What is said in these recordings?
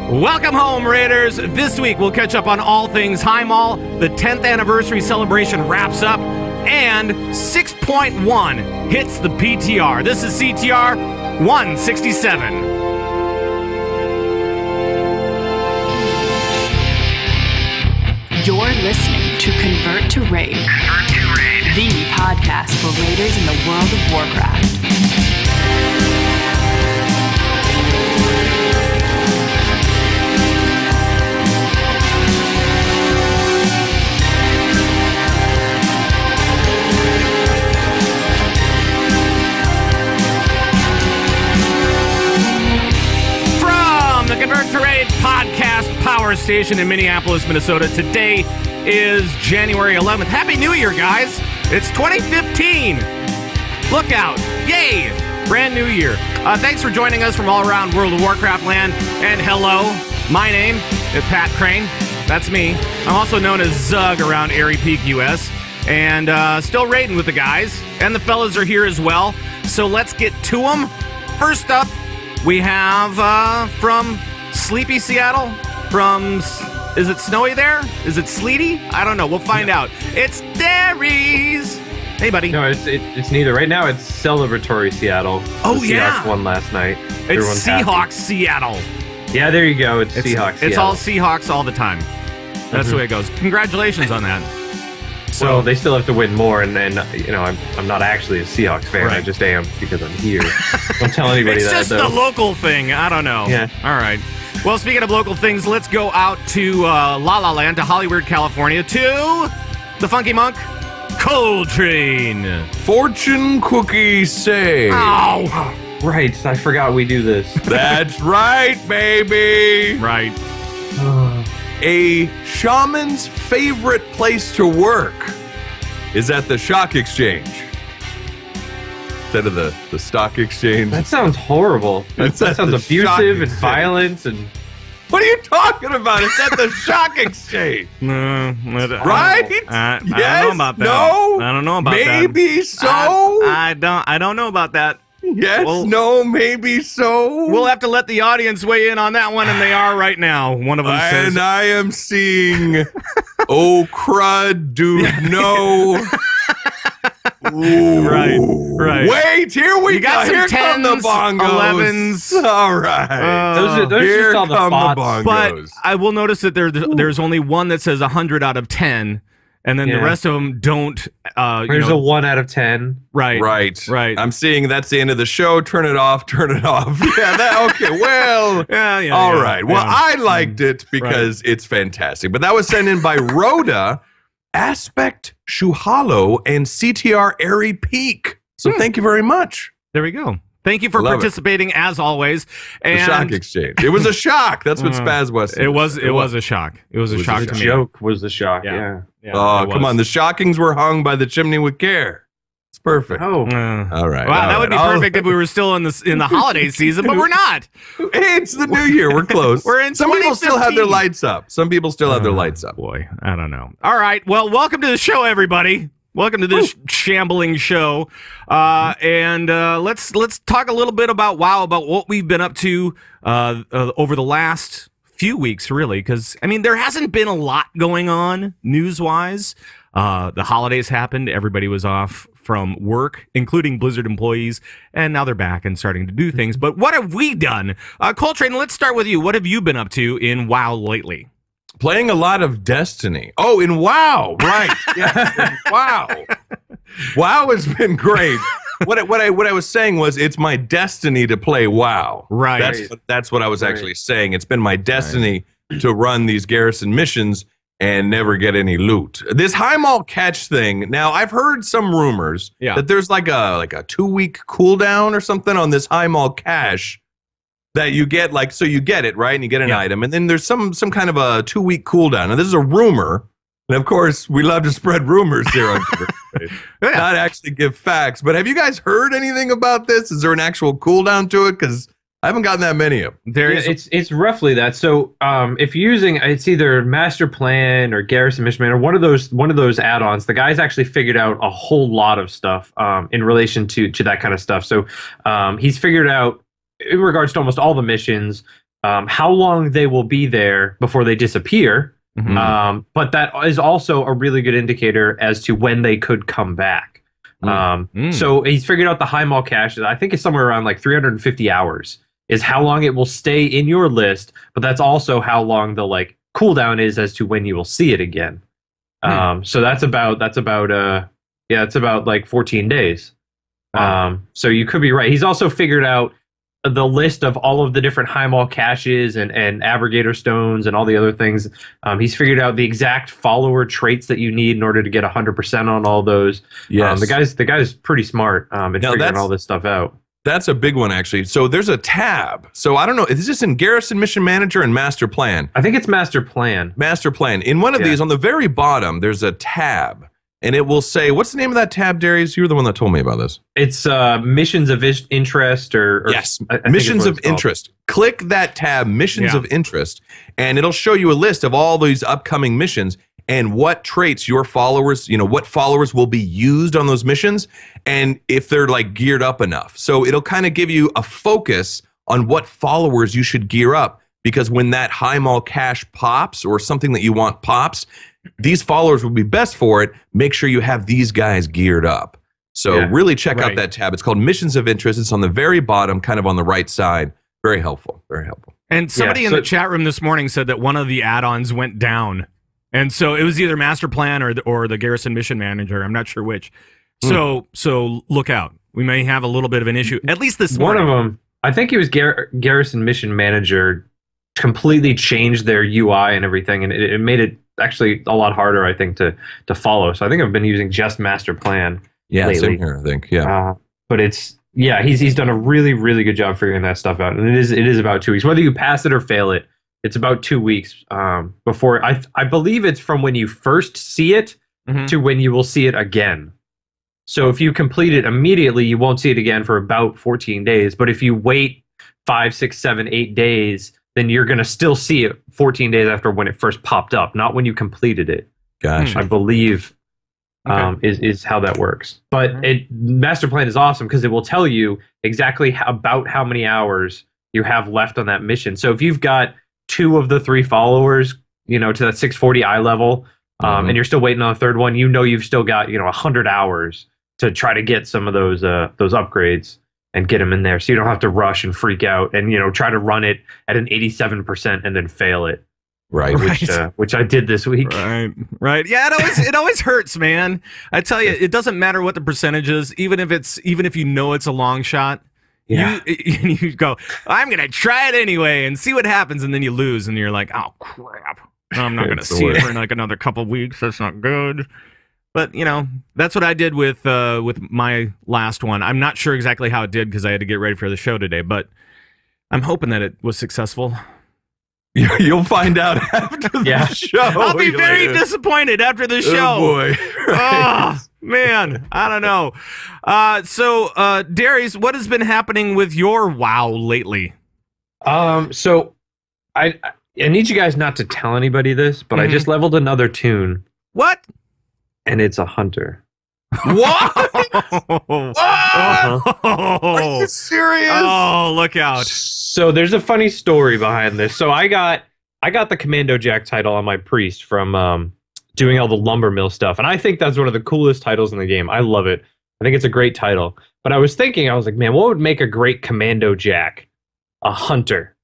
Welcome home, Raiders! This week we'll catch up on all things Highmaul, the 10th anniversary celebration wraps up, and 6.1 hits the PTR. This is CTR 167. You're listening to Convert to Raid, the podcast for raiders in the world of Warcraft. The Convert to Raid podcast power station in Minneapolis, Minnesota. Today is January 11th. Happy New Year, guys. It's 2015. Look out. Yay. Brand new year. Thanks for joining us from all around World of Warcraft land. And hello, my name is Pat Crane. That's me. I'm also known as Zug around Airy Peak, US. And still raiding with the guys. And the fellas are here as well. So let's get to them. First up, we have from sleepy Seattle, is it snowy there? Is it sleety? I don't know. We'll find out. It's Dairies. Hey, buddy. No, it's neither. Right now, it's celebratory Seattle. Oh, the yeah. Seahawks won last night. It's Everyone's Seahawks happy. Seattle. Yeah, there you go. It's Seahawks It's Seattle. all Seahawks all the time. That's the way it goes. Congratulations on that. So Well, they still have to win more, and you know, I'm not actually a Seahawks fan. Right. I just am because I'm here. Don't tell anybody it's that, just though. the local thing. I don't know. Yeah. All right. Well, speaking of local things, let's go out to La La Land, to Hollywood, California, to the Funky Monk, Coltrane. Fortune cookies say. Ow! Right, I forgot we do this. That's right, baby. Right. A shaman's favorite place to work is at the Shock Exchange. Instead of the stock exchange. That sounds horrible. That It's at sounds the abusive Shock and Exchange. violent and. What are you talking about? It's at the Shock Exchange. No, Right? I don't Yes? know about that. No? I don't know about that. Maybe so? I don't know about that. Yes, Well- no, maybe so. We'll have to let the audience weigh in on that one, and they are right now. One of them says, And I am seeing, oh crud, dude, no. Ooh. Right. Wait, here we You got some Here come the 10s, bongos. 11s. All right. Those are Here just all the come the bots. but bongos. I will notice that there's only one that says 100 out of 10, and then the Yeah. rest of them don't. There's a 1 out of 10. Right. Right. I'm seeing that's the end of the show. Turn it off. Yeah, okay, well. Yeah. All right. Well, yeah. I liked it because it's fantastic. But that was sent in by Rhoda, Aspect, Shuhalo, and CTR Airy Peak. So thank you very much. There we go. Thank you for Love it. participating as always. The And Shock Exchange. It was a shock. That's what Spaz was. it was a shock. It was a shock The to me. joke was the shock. Yeah. Yeah. Oh, it come was. on. The shockings were hung by the chimney with care. It's perfect. Oh. All right. Wow, all that would be right. perfect if we were still in the holiday season, but we're not. Hey, it's the new year. We're close. We're in Some people still have their 2015. lights up. Some people still have their lights up. Boy, I don't know. All right, well, welcome to the show, everybody. Welcome to this shambling show, and let's talk a little bit about WoW, about what we've been up to over the last few weeks, really, because I mean there hasn't been a lot going on news-wise. The holidays happened, everybody was off from work, including Blizzard employees, and now they're back and starting to do things. But what have we done? Coltrane, let's start with you. What have you been up to in WoW lately? Playing a lot of Destiny. Oh, in WoW, right? Yes, in WoW. WoW has been great. What I was saying was, it's my destiny to play WoW. Right. That's what I was actually saying. It's been my destiny to run these garrison missions and never get any loot. This Highmaul catch thing. Now, I've heard some rumors that there's like a 2-week cooldown or something on this Highmaul cache. That you get, like, so you get it, right? And you get an item. And then there's some kind of a 2-week cooldown. And this is a rumor. And, of course, we love to spread rumors here on not actually give facts. But have you guys heard anything about this? Is there an actual cooldown to it? Because I haven't gotten that many of them. It's roughly that. So if you're using, it's either Master Plan or Garrison Mission or one of those add-ons, the guy's actually figured out a whole lot of stuff in relation to that kind of stuff. So he's figured out, in regards to almost all the missions, how long they will be there before they disappear. But that is also a really good indicator as to when they could come back. So he's figured out the Highmaul cache. I think it's somewhere around like 350 hours is how long it will stay in your list, but that's also how long the like cooldown is as to when you will see it again. So that's about it's about like 14 days. So you could be right. He's also figured out the list of all of the different Highmaul caches and abrogator stones and all the other things. He's figured out the exact follower traits that you need in order to get 100% on all those. Yes. The guy's pretty smart in figuring all this stuff out. That's a big one, actually. So there's a tab. So I don't know. Is this in Garrison Mission Manager and Master Plan? I think it's Master Plan. Master Plan. In one of these, on the very bottom, there's a tab. And it will say, what's the name of that tab, Darius? You were the one that told me about this. It's Missions of Interest or yes, Missions of Interest. Click that tab, Missions of Interest, and it'll show you a list of all these upcoming missions and what traits your followers, what followers will be used on those missions and if they're like geared up enough. So it'll kind of give you a focus on what followers you should gear up, because when that Highmaul cache pops or something that you want pops, these followers will be best for it. Make sure you have these guys geared up. So really check out that tab. It's called Missions of Interest. It's on the very bottom, kind of on the right side. Very helpful. Very helpful. And somebody in the chat room this morning said that one of the add-ons went down. And so it was either Master Plan or the Garrison Mission Manager. I'm not sure which. So look out. We may have a little bit of an issue, at least this morning. One of them, I think it was Garrison Mission Manager, completely changed their UI and everything, and it made it actually a lot harder, I think, to follow. So I think I've been using just Master Plan lately. Same here, I think. But it's he's done a really, really good job figuring that stuff out. And it is about 2 weeks. Whether you pass it or fail it, it's about 2 weeks before I believe it's from when you first see it to when you will see it again. So if you complete it immediately, you won't see it again for about 14 days. But if you wait 5, 6, 7, 8 days, then you're going to still see it 14 days after when it first popped up, not when you completed it. Gotcha. I believe is how that works. But Master Plan is awesome because it will tell you exactly about how many hours you have left on that mission. So if you've got 2 of the 3 followers, to that 640 eye level, and you're still waiting on the 3rd one, you've still got 100 hours to try to get some of those upgrades and get them in there, so you don't have to rush and freak out and try to run it at an 87% and then fail it. Right. Which I did this week. Right. Yeah, it always hurts, man. I tell you, it doesn't matter what the percentage is, even if it's a long shot. Yeah. You go, I'm gonna try it anyway and see what happens, and then you lose, and you're like, oh crap, I'm not gonna see it for like another couple of weeks. That's not good. But that's what I did with my last one. I'm not sure exactly how it did because I had to get ready for the show today, but I'm hoping that it was successful. You'll find out after the show. I'll be very disappointed after the show. Oh boy. Oh man, I don't know. So Darius, what has been happening with your WoW lately? So I need you guys not to tell anybody this, but I just leveled another toon. What? And it's a hunter. What? What? Are you serious? Oh, look out. So there's a funny story behind this. So I got the Commando Jack title on my priest from doing all the lumber mill stuff. And I think that's one of the coolest titles in the game. I love it. I think it's a great title. But I was like, man, what would make a great Commando Jack? A hunter.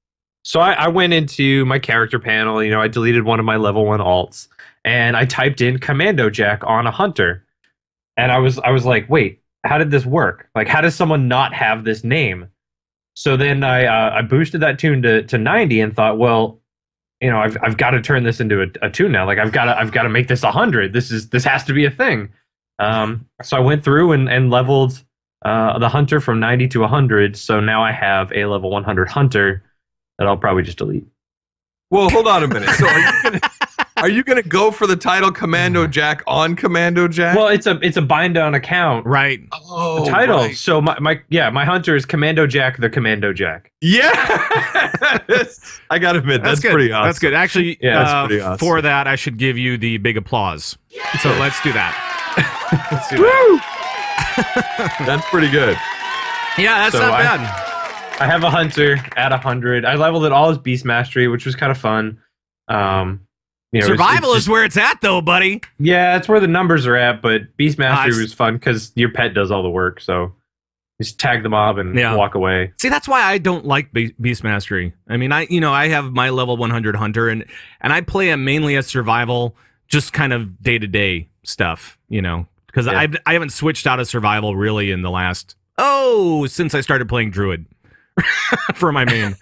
So I went into my character panel, I deleted one of my level 1 alts, and I typed in Commando Jack on a hunter. And I was like, wait, how did this work? Like, how does someone not have this name? So then I boosted that toon to 90 and thought, well, I've got to turn this into a toon now. Like, I've got to make this 100. This has to be a thing. So I went through and leveled the hunter from 90 to 100. So now I have a level 100 hunter that I'll probably just delete. Well, hold on a minute. So are you gonna go for the title Commando Jack on Commando Jack? Well, it's a bind down account, right? Oh, the title. Right. So my hunter is Commando Jack, the Commando Jack. Yeah, I gotta admit that's pretty awesome. That's good. Actually, that's pretty awesome. For that, I should give you the big applause. Yeah. So let's do that. Let's do that. That's pretty good. Yeah, that's not bad. I have a hunter at 100. I leveled it all as beast mastery, which was kind of fun. Survival is where it's at, though, buddy. Yeah, it's where the numbers are at. But beast mastery was fun because your pet does all the work. So just tag the mob and walk away. See, that's why I don't like beast mastery. I mean, I have my level 100 hunter, and I play him mainly as survival, just kind of day-to-day stuff, because I haven't switched out of survival really in the last since I started playing druid for my main.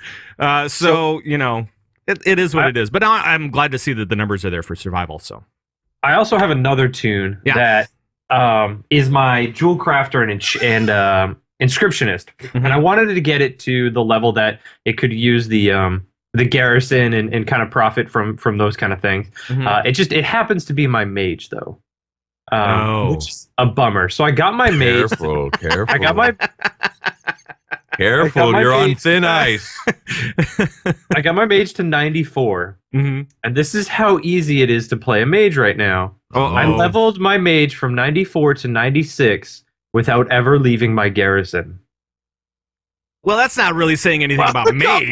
It is what it is. But I'm glad to see that the numbers are there for survival. So I also have another tune that is my jewel crafter and inscriptionist, and I wanted to get it to the level that it could use the garrison and kind of profit from those kind of things. It happens to be my mage though, which is a bummer. So I got my mage. Careful. I got my. Careful, you're on thin ice. I got my mage to 94, and this is how easy it is to play a mage right now. I leveled my mage from 94 to 96 without ever leaving my garrison. Well, that's not really saying anything about mage.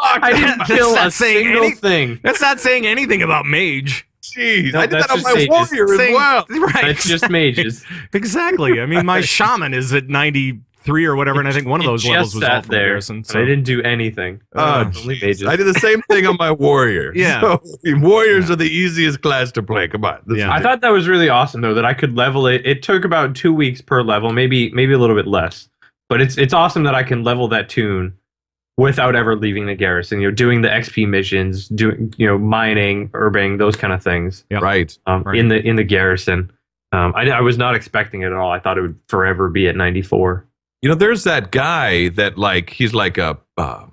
I didn't kill a single thing. That's not saying anything about mage. Jeez, I did that on my warrior as well. Right. That's just mages. Exactly. I mean, my shaman is at 93 or whatever, and I think one of those levels was all from garrison. So I didn't do anything. Only mages. I did the same thing on my warrior. So, warriors are the easiest class to play. Come on. I thought that was really awesome, though, that I could level it. It took about 2 weeks per level, maybe a little bit less. But it's awesome that I can level that tune without ever leaving the garrison. Doing the XP missions, doing mining, herbing, those kind of things. Yep. Right. In the garrison. I was not expecting it at all. I thought it would forever be at 94. There's that guy that he's like a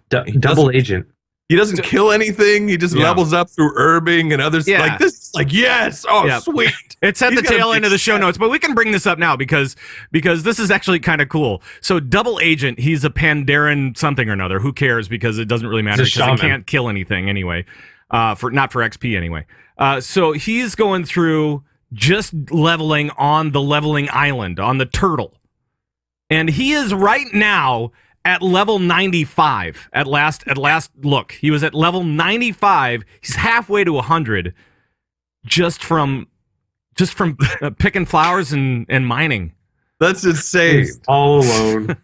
double agent. He doesn't kill anything. He just levels up through herbing and others. Like this. Yes. Oh, sweet. It's at the tail end of the show notes, but we can bring this up now because this is actually kind of cool. So double agent, he's a Pandaren something or another. Who cares? Because it doesn't really matter because he can't kill anything anyway. Not for XP anyway. So he's going through just leveling on the leveling island on the turtle, and he is right now at level 95 at last look. He was at level 95. He's halfway to 100 just from picking flowers and mining. That's insane. He's all alone.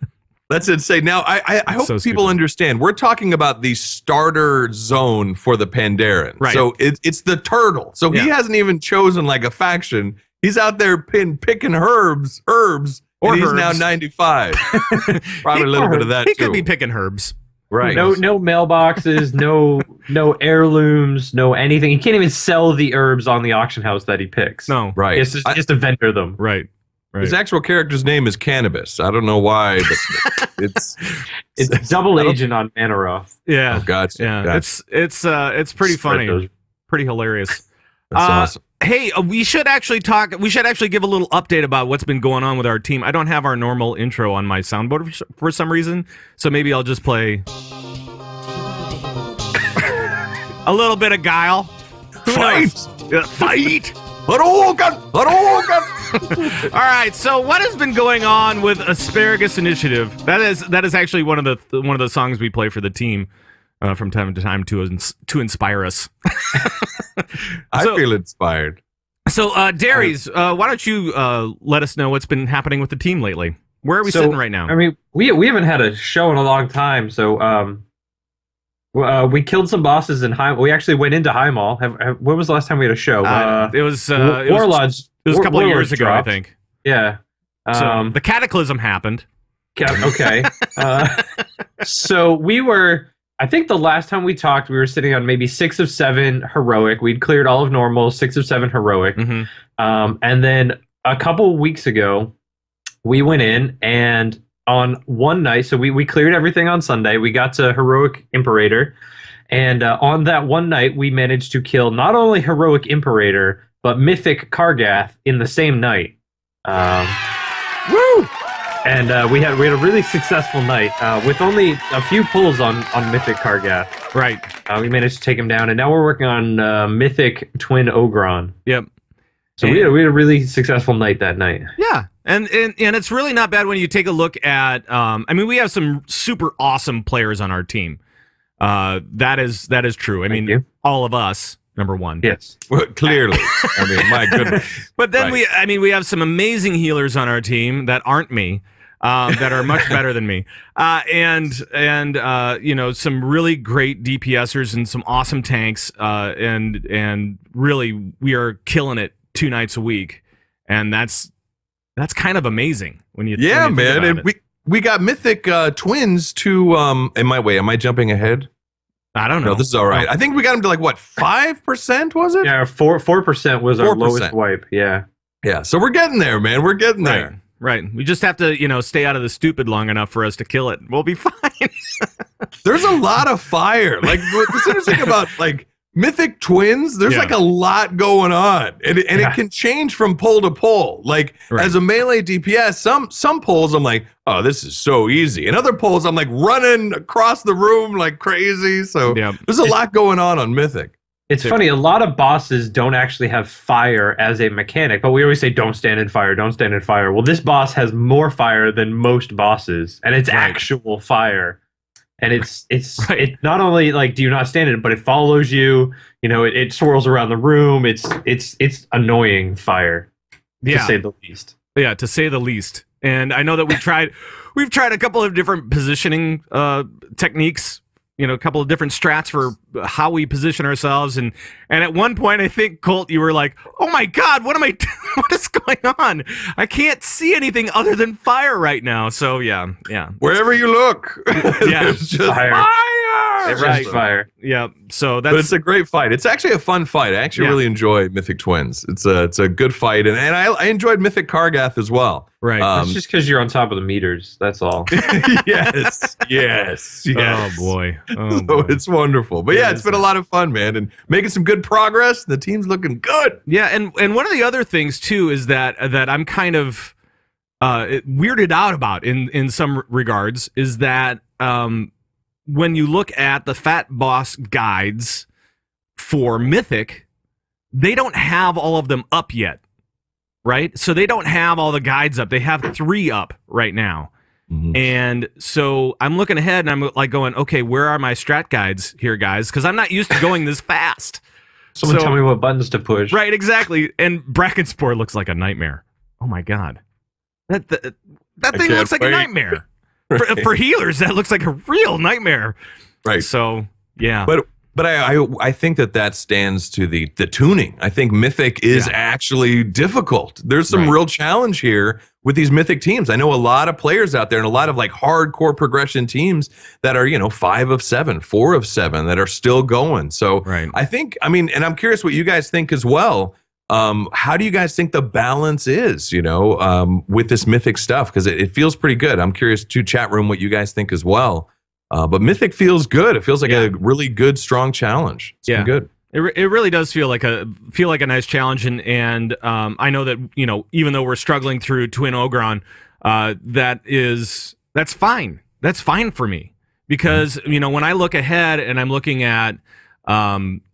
That's insane. Now, I hope people understand. We're talking about the starter zone for the Pandaren. Right. So it's the turtle. So he hasn't even chosen like a faction. He's out there picking herbs. And he's now 95. Probably a little bit of that, He could be picking herbs. Right. No mailboxes, no heirlooms, no anything. He can't even sell the herbs on the auction house that he picks. No. Right. It's just to vendor them. Right. His actual character's name is Cannabis. I don't know why, but it's double agent on Manaroth. Yeah. Oh, gotcha. Yeah. Gotcha. It's pretty funny. Pretty hilarious. That's awesome. Hey, we should actually talk. We should actually give a little update about what's been going on with our team. I don't have our normal intro on my soundboard for some reason, so maybe I'll just play a little bit of Guile. Fight! Fight! Hadouken! All right. So, what has been going on with Asparagus Initiative? That is actually one of the songs we play for the team from time to time to inspire us. I feel inspired. So, Dairies, why don't you let us know what's been happening with the team lately? Where are we sitting right now? I mean, we haven't had a show in a long time, so we killed some bosses in Highmaul. We actually went into Highmaul. When was the last time we had a show? It was Warlodge. It was a couple of years ago, I think. Yeah. So the Cataclysm happened. Okay. So we were. I think the last time we talked, we were sitting on maybe 6 of 7 heroic. We'd cleared all of normal, 6 of 7 heroic. And then a couple weeks ago, we went in and on one night, so we cleared everything on Sunday. We got to heroic Imperator. And on that one night, we managed to kill not only heroic Imperator, but Mythic Kargath in the same night. Woo! And we had a really successful night with only a few pulls on Mythic Kargath. Right. We managed to take him down, and now we're working on Mythic Twin Ogron. Yep. So we had a really successful night that night. Yeah, and it's really not bad when you take a look at. I mean, we have some super awesome players on our team. That is true. I mean, all of us. Number one. Yes. Well, clearly. I mean, my goodness. But then we have some amazing healers on our team that aren't me, that are much better than me. And you know, some really great DPSers and some awesome tanks. And really we are killing it 2 nights a week. And that's kind of amazing when you Yeah, when you think man. about And it. we got Mythic Twins to am I jumping ahead? I don't know. No, this is all right. I think we got him to like what, 5%, was it? Yeah, 4% was our 4%. lowest wipe. Yeah. Yeah. So we're getting there, man. We're getting there. Right. We just have to, you know, stay out of the stupid long enough for us to kill it. We'll be fine. There's a lot of fire. Like the interesting about like Mythic Twins, there's like a lot going on, and it can change from pole to pole. Like as a melee DPS, some polls I'm like, oh, this is so easy, and other polls I'm like running across the room like crazy. So there's a lot going on Mythic. It's funny, a lot of bosses don't actually have fire as a mechanic, but we always say don't stand in fire, don't stand in fire. Well, this boss has more fire than most bosses, and it's actual fire. And it's not only like do you not stand in it, but it follows you. You know, it swirls around the room. It's annoying fire, to say the least. Yeah, to say the least. And I know that we've tried a couple of different positioning techniques. You know, a couple of different strats for how we position ourselves, and at one point, I think Colt, you were like, "Oh my God, what am I? What is going on? I can't see anything other than fire right now." So yeah. Wherever you look, it's just fire. It's Right. just fire. Yeah. So But it's a great fight. It's actually a fun fight. I actually really enjoy Mythic Twins. It's a good fight, and I enjoyed Mythic Kargath as well. Right. That's just because you're on top of the meters. That's all. yes. Oh boy. So it's wonderful. But it's been a lot of fun, man, and making some good progress. The team's looking good. Yeah, and one of the other things too is that I'm kind of weirded out about in some regards is that when you look at the Fat Boss guides for Mythic, they don't have all of them up yet, right? So they don't have all the guides up. They have 3 up right now. Mm-hmm. And so I'm looking ahead and I'm like going, okay, where are my strat guides here, guys? Because I'm not used to going this fast. Someone tell me what buttons to push. Right, exactly. And Brackenspore looks like a nightmare. Oh my God. That thing looks like a nightmare. For healers, that looks like a real nightmare. Right. So, yeah. But I think that stands to the tuning. I think Mythic is actually difficult. There's some real challenge here with these Mythic teams. I know a lot of players out there and a lot of like hardcore progression teams that are, 5 of 7, 4 of 7 that are still going. So I think, and I'm curious what you guys think as well. How do you guys think the balance is, with this Mythic stuff? Because it feels pretty good. I'm curious to chat room what you guys think as well. But Mythic feels good. It feels like a really good, strong challenge. It's been good. It really does feel like a nice challenge, and I know that even though we're struggling through Twin Ogron, that's fine. That's fine for me because when I look ahead and I'm looking at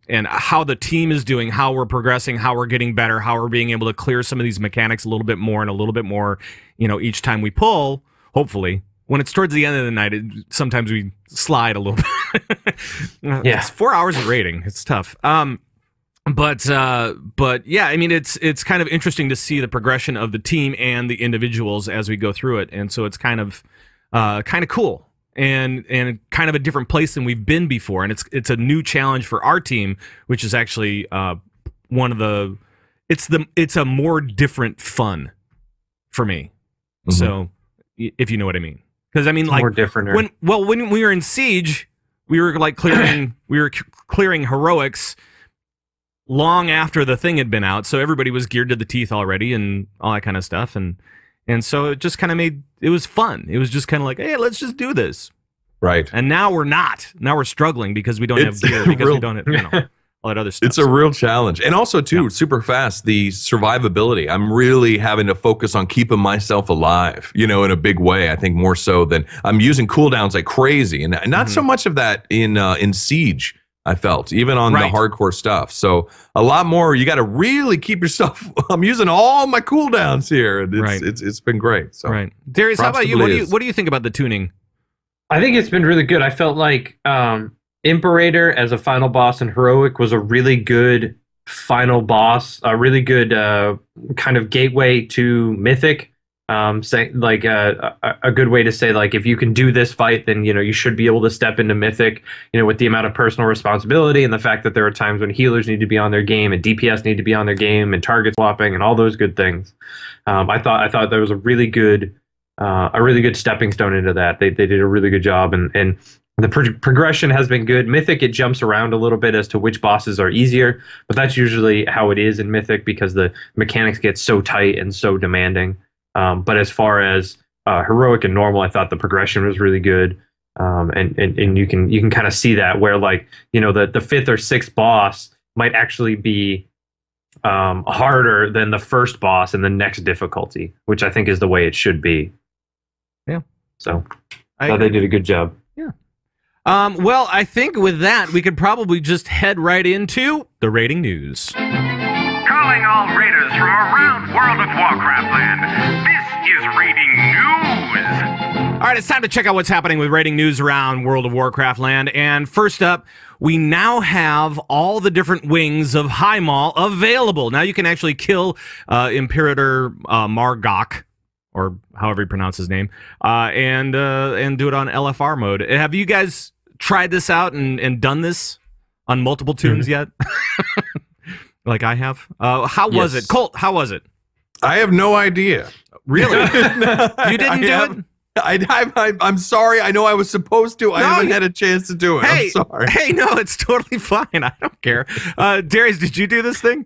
and how the team is doing, how we're progressing, how we're getting better, how we're being able to clear some of these mechanics a little bit more and a little bit more, each time we pull. Hopefully. When it's towards the end of the night, sometimes we slide a little bit. It's 4 hours of raiding. It's tough. But yeah, it's kind of interesting to see the progression of the team and the individuals as we go through it, and so it's kind of cool and kind of a different place than we've been before, and it's a new challenge for our team, which is actually it's a more different fun for me. Mm-hmm. So if you know what I mean. Because more different. When we were in Siege, we were like clearing heroics long after the thing had been out, so everybody was geared to the teeth already and all that kind of stuff, and so it just kind of it was fun. It was just kind of like, hey, let's just do this, right? And now we're not. Now we're struggling because we don't have gear because we don't have all that other stuff. It's a real challenge. And also, too, super fast, the survivability. I'm really having to focus on keeping myself alive, in a big way. I think more so than I'm using cooldowns like crazy. And not so much of that in Siege. I felt, even on the hardcore stuff. So a lot more. You got to really keep yourself. I'm using all my cooldowns here. It's been great. So Darius, how about you? What do you think about the tuning? I think it's been really good. I felt like Imperator as a final boss in Heroic was a really good final boss, a really good kind of gateway to Mythic. Say like a good way to say, like, if you can do this fight, then you should be able to step into Mythic, with the amount of personal responsibility and the fact that there are times when healers need to be on their game and DPS need to be on their game and target swapping and all those good things. I thought there was a really good stepping stone into that. They did a really good job, and the progression has been good. Mythic, it jumps around a little bit as to which bosses are easier, but that's usually how it is in Mythic because the mechanics get so tight and so demanding. But as far as Heroic and normal, I thought the progression was really good, and you can kind of see that where, like, the fifth or sixth boss might actually be harder than the first boss in the next difficulty, which I think is the way it should be. Yeah. So I thought they did a good job. Yeah. Well, I think with that we could probably just head right into the rating news. Calling all raiders from around World of Warcraft land. This is rating news. All right, it's time to check out what's happening with rating news around World of Warcraft land. And first up, we now have all the different wings of Highmaul available. Now you can actually kill Imperator Margok, or however you pronounce his name, and do it on LFR mode. Have you guys tried this out and done this on multiple tunes yet? Like I have. How was it, Colt? How was it? I have no idea. Really? You didn't do it? I'm sorry. I know I was supposed to. I haven't had a chance to do it. I'm sorry. Hey, no, it's totally fine. I don't care. Darius, did you do this thing?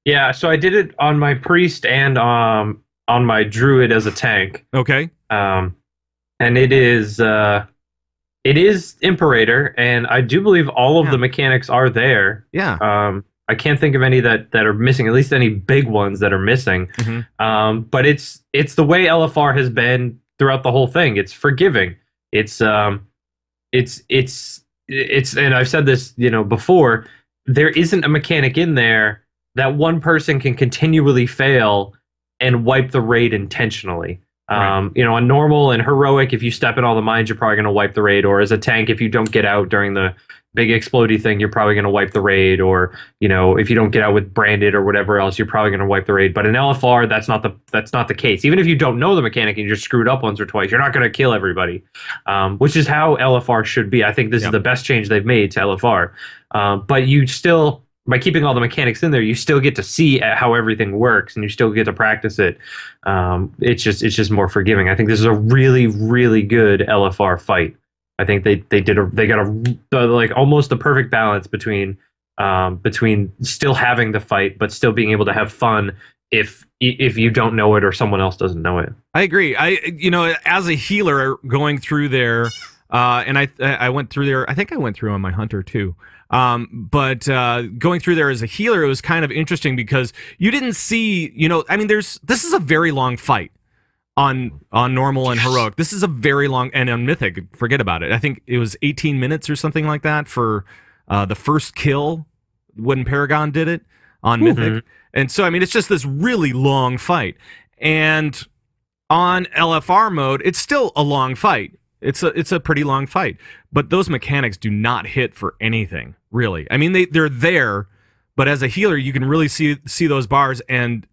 Yeah, so I did it on my priest and on my druid as a tank. Okay. And it is Imperator, and I do believe all of the mechanics are there. Yeah. I can't think of any that are missing, at least any big ones that are missing. Mm-hmm. But it's the way LFR has been throughout the whole thing. It's forgiving. It's and I've said this, before, there isn't a mechanic in there that one person can continually fail and wipe the raid intentionally. Right. On normal and heroic, if you step in all the mines, you're probably going to wipe the raid. Or as a tank, if you don't get out during the big explodey thing, you're probably going to wipe the raid. Or if you don't get out with branded or whatever else, you're probably going to wipe the raid. But in LFR, that's not the case. Even if you don't know the mechanic and you're screwed up once or twice, you're not going to kill everybody, which is how LFR should be. I think this is the best change they've made to LFR. But you still, by keeping all the mechanics in there, you still get to see how everything works, and you still get to practice it. It's just more forgiving. I think this is a really, really good LFR fight. I think they got almost the perfect balance between still having the fight but still being able to have fun if you don't know it or someone else doesn't know it. I agree. As a healer going through there, and I went through there. I think I went through on my hunter too. But going through there as a healer, it was kind of interesting because you didn't see, this is a very long fight on normal and heroic. This is a very long, and on mythic, forget about it. I think it was 18 minutes or something like that for the first kill when Paragon did it on mythic. And so, it's just this really long fight. And on LFR mode, it's still a long fight. It's a pretty long fight, but those mechanics do not hit for anything, really. They're there, but as a healer, you can really see those bars, and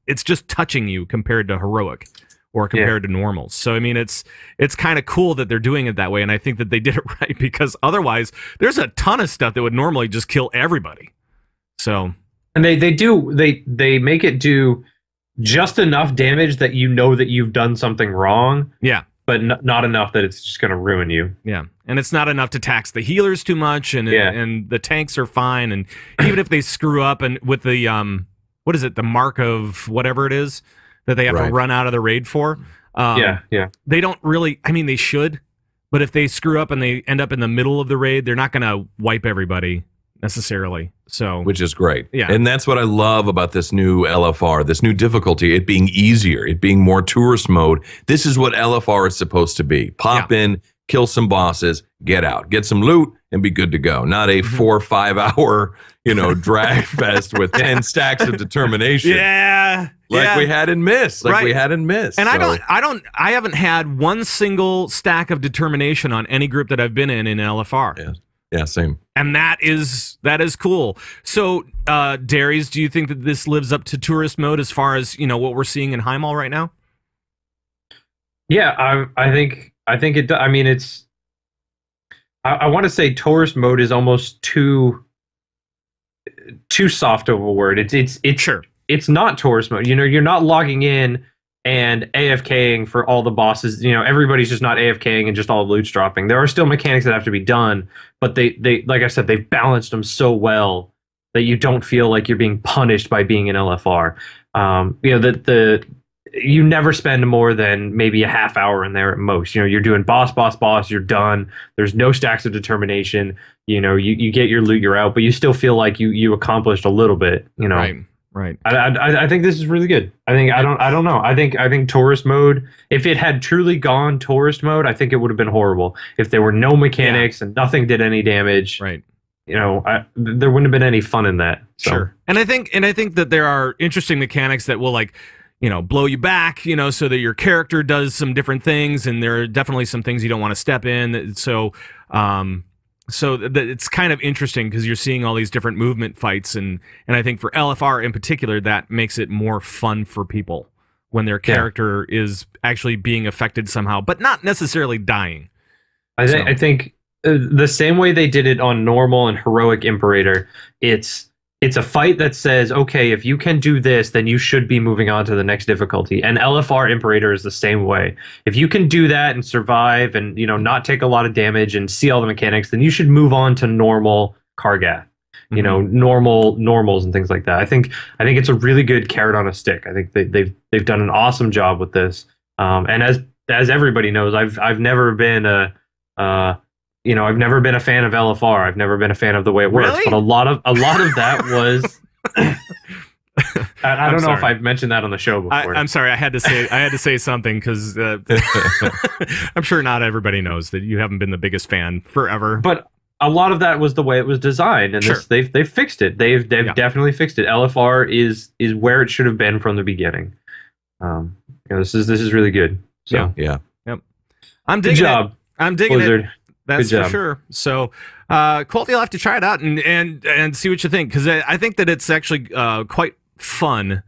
it's just touching you compared to heroic or compared to normal. So it's kind of cool that they're doing it that way, and I think that they did it right, because otherwise there's a ton of stuff that would normally just kill everybody. So, and they make it do just enough damage that that you've done something wrong. Yeah. But not enough that it's just going to ruin you. Yeah, and it's not enough to tax the healers too much, and the tanks are fine. And even if they screw up, and with the what is it, the mark of whatever it is that they have to run out of the raid for, they don't really. They should, but if they screw up and they end up in the middle of the raid, they're not going to wipe everybody necessarily. So, which is great. Yeah. And that's what I love about this new LFR, this new difficulty, it being easier, it being more tourist mode. This is what LFR is supposed to be. Pop in, kill some bosses, get out, get some loot, and be good to go. Not a 4 or 5 hour, drag fest with 10 stacks of determination. Yeah. Like we had in Myst. Right. We had in Myst. And I haven't had one single stack of determination on any group that I've been in LFR. Yeah, same. And that is cool. So, Dairies, do you think that this lives up to tourist mode as far as, what we're seeing in Highmaul right now? Yeah, I think it. I mean, it's. I want to say tourist mode is almost too soft of a word. It's sure. It's not tourist mode. You're not logging in and AFKing for all the bosses. Everybody's just not AFKing and just all loot dropping. There are still mechanics that have to be done, but they like I said, they've balanced them so well that you don't feel like you're being punished by being an LFR. You never spend more than maybe a half hour in there at most. You're doing boss, you're done. There's no stacks of determination. You get your loot, you're out, but you still feel like you accomplished a little bit. Right. I think this is really good. I don't know. I think tourist mode, if it had truly gone tourist mode, I think it would have been horrible. If there were no mechanics and nothing did any damage. Right. There wouldn't have been any fun in that. So. Sure. And I think that there are interesting mechanics that will blow you back, so that your character does some different things, and there are definitely some things you don't want to step in. So it's kind of interesting because you're seeing all these different movement fights, and I think for LFR in particular, that makes it more fun for people when their character is actually being affected somehow, but not necessarily dying. I think the same way they did it on normal and heroic Imperator, it's a fight that says, okay, if you can do this, then you should be moving on to the next difficulty. And LFR Imperator is the same way. If you can do that and survive and, not take a lot of damage and see all the mechanics, then you should move on to normal Kargath, normals and things like that. I think it's a really good carrot on a stick. I think they've done an awesome job with this. And as everybody knows, I've never been I've never been a fan of LFR. I've never been a fan of the way it works. Really? But a lot of that was. I don't know if I've mentioned that on the show before. I'm sorry. I had to say something because I'm sure not everybody knows that you haven't been the biggest fan forever. But a lot of that was the way it was designed, and sure. they've fixed it. They've definitely fixed it. LFR is where it should have been from the beginning. This is really good. So yeah. Yep. I'm digging good job. I'm digging Blizzard. it. That's for sure. So, Colt, you'll have to try it out and see what you think, because I think that it's actually quite fun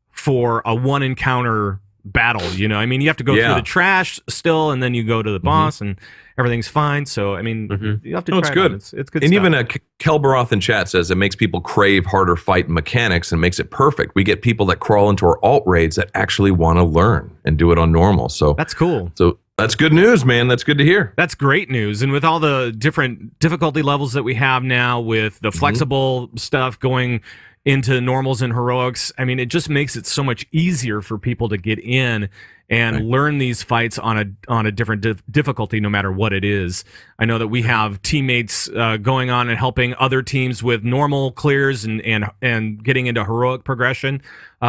for a one encounter battle. You have to go through the trash still, and then you go to the boss, and everything's fine. So, you have to try it's it good. out. It's good and stuff. even Kelbaroth in chat says it makes people crave harder fight mechanics and makes it perfect. We get people that crawl into our alt raids that actually want to learn and do it on normal. So that's cool. So that's good news, man. That's good to hear. That's great news. And with all the different difficulty levels that we have now, with the flexible stuff going into normals and heroics, it just makes it so much easier for people to get in and learn these fights on a different difficulty, no matter what it is. I know that we have teammates going on and helping other teams with normal clears and getting into heroic progression,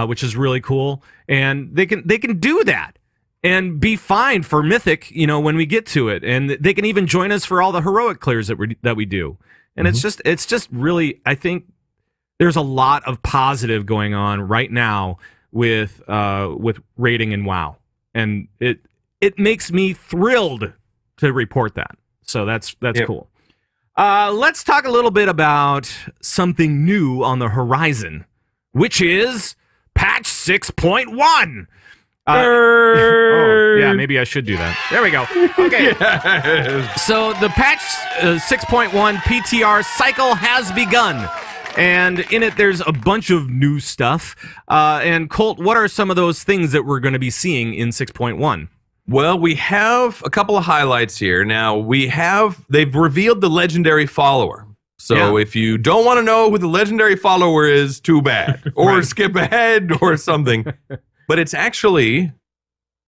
which is really cool. And they can do that and be fine for Mythic, when we get to it. And they can even join us for all the heroic clears that we do. And it's just really, I think there's a lot of positive going on right now with raiding in WoW. And it makes me thrilled to report that. So that's cool. Let's talk a little bit about something new on the horizon, which is patch 6.1. Oh, yeah, maybe I should do that. There we go. Okay. Yes. So the patch 6.1 PTR cycle has begun. And in it, there's a bunch of new stuff. And Colt, what are some of those things that we're going to be seeing in 6.1? Well, we have a couple of highlights here. Now, they've revealed the legendary follower. So if you don't want to know who the legendary follower is, too bad. Or skip ahead or something. But it's actually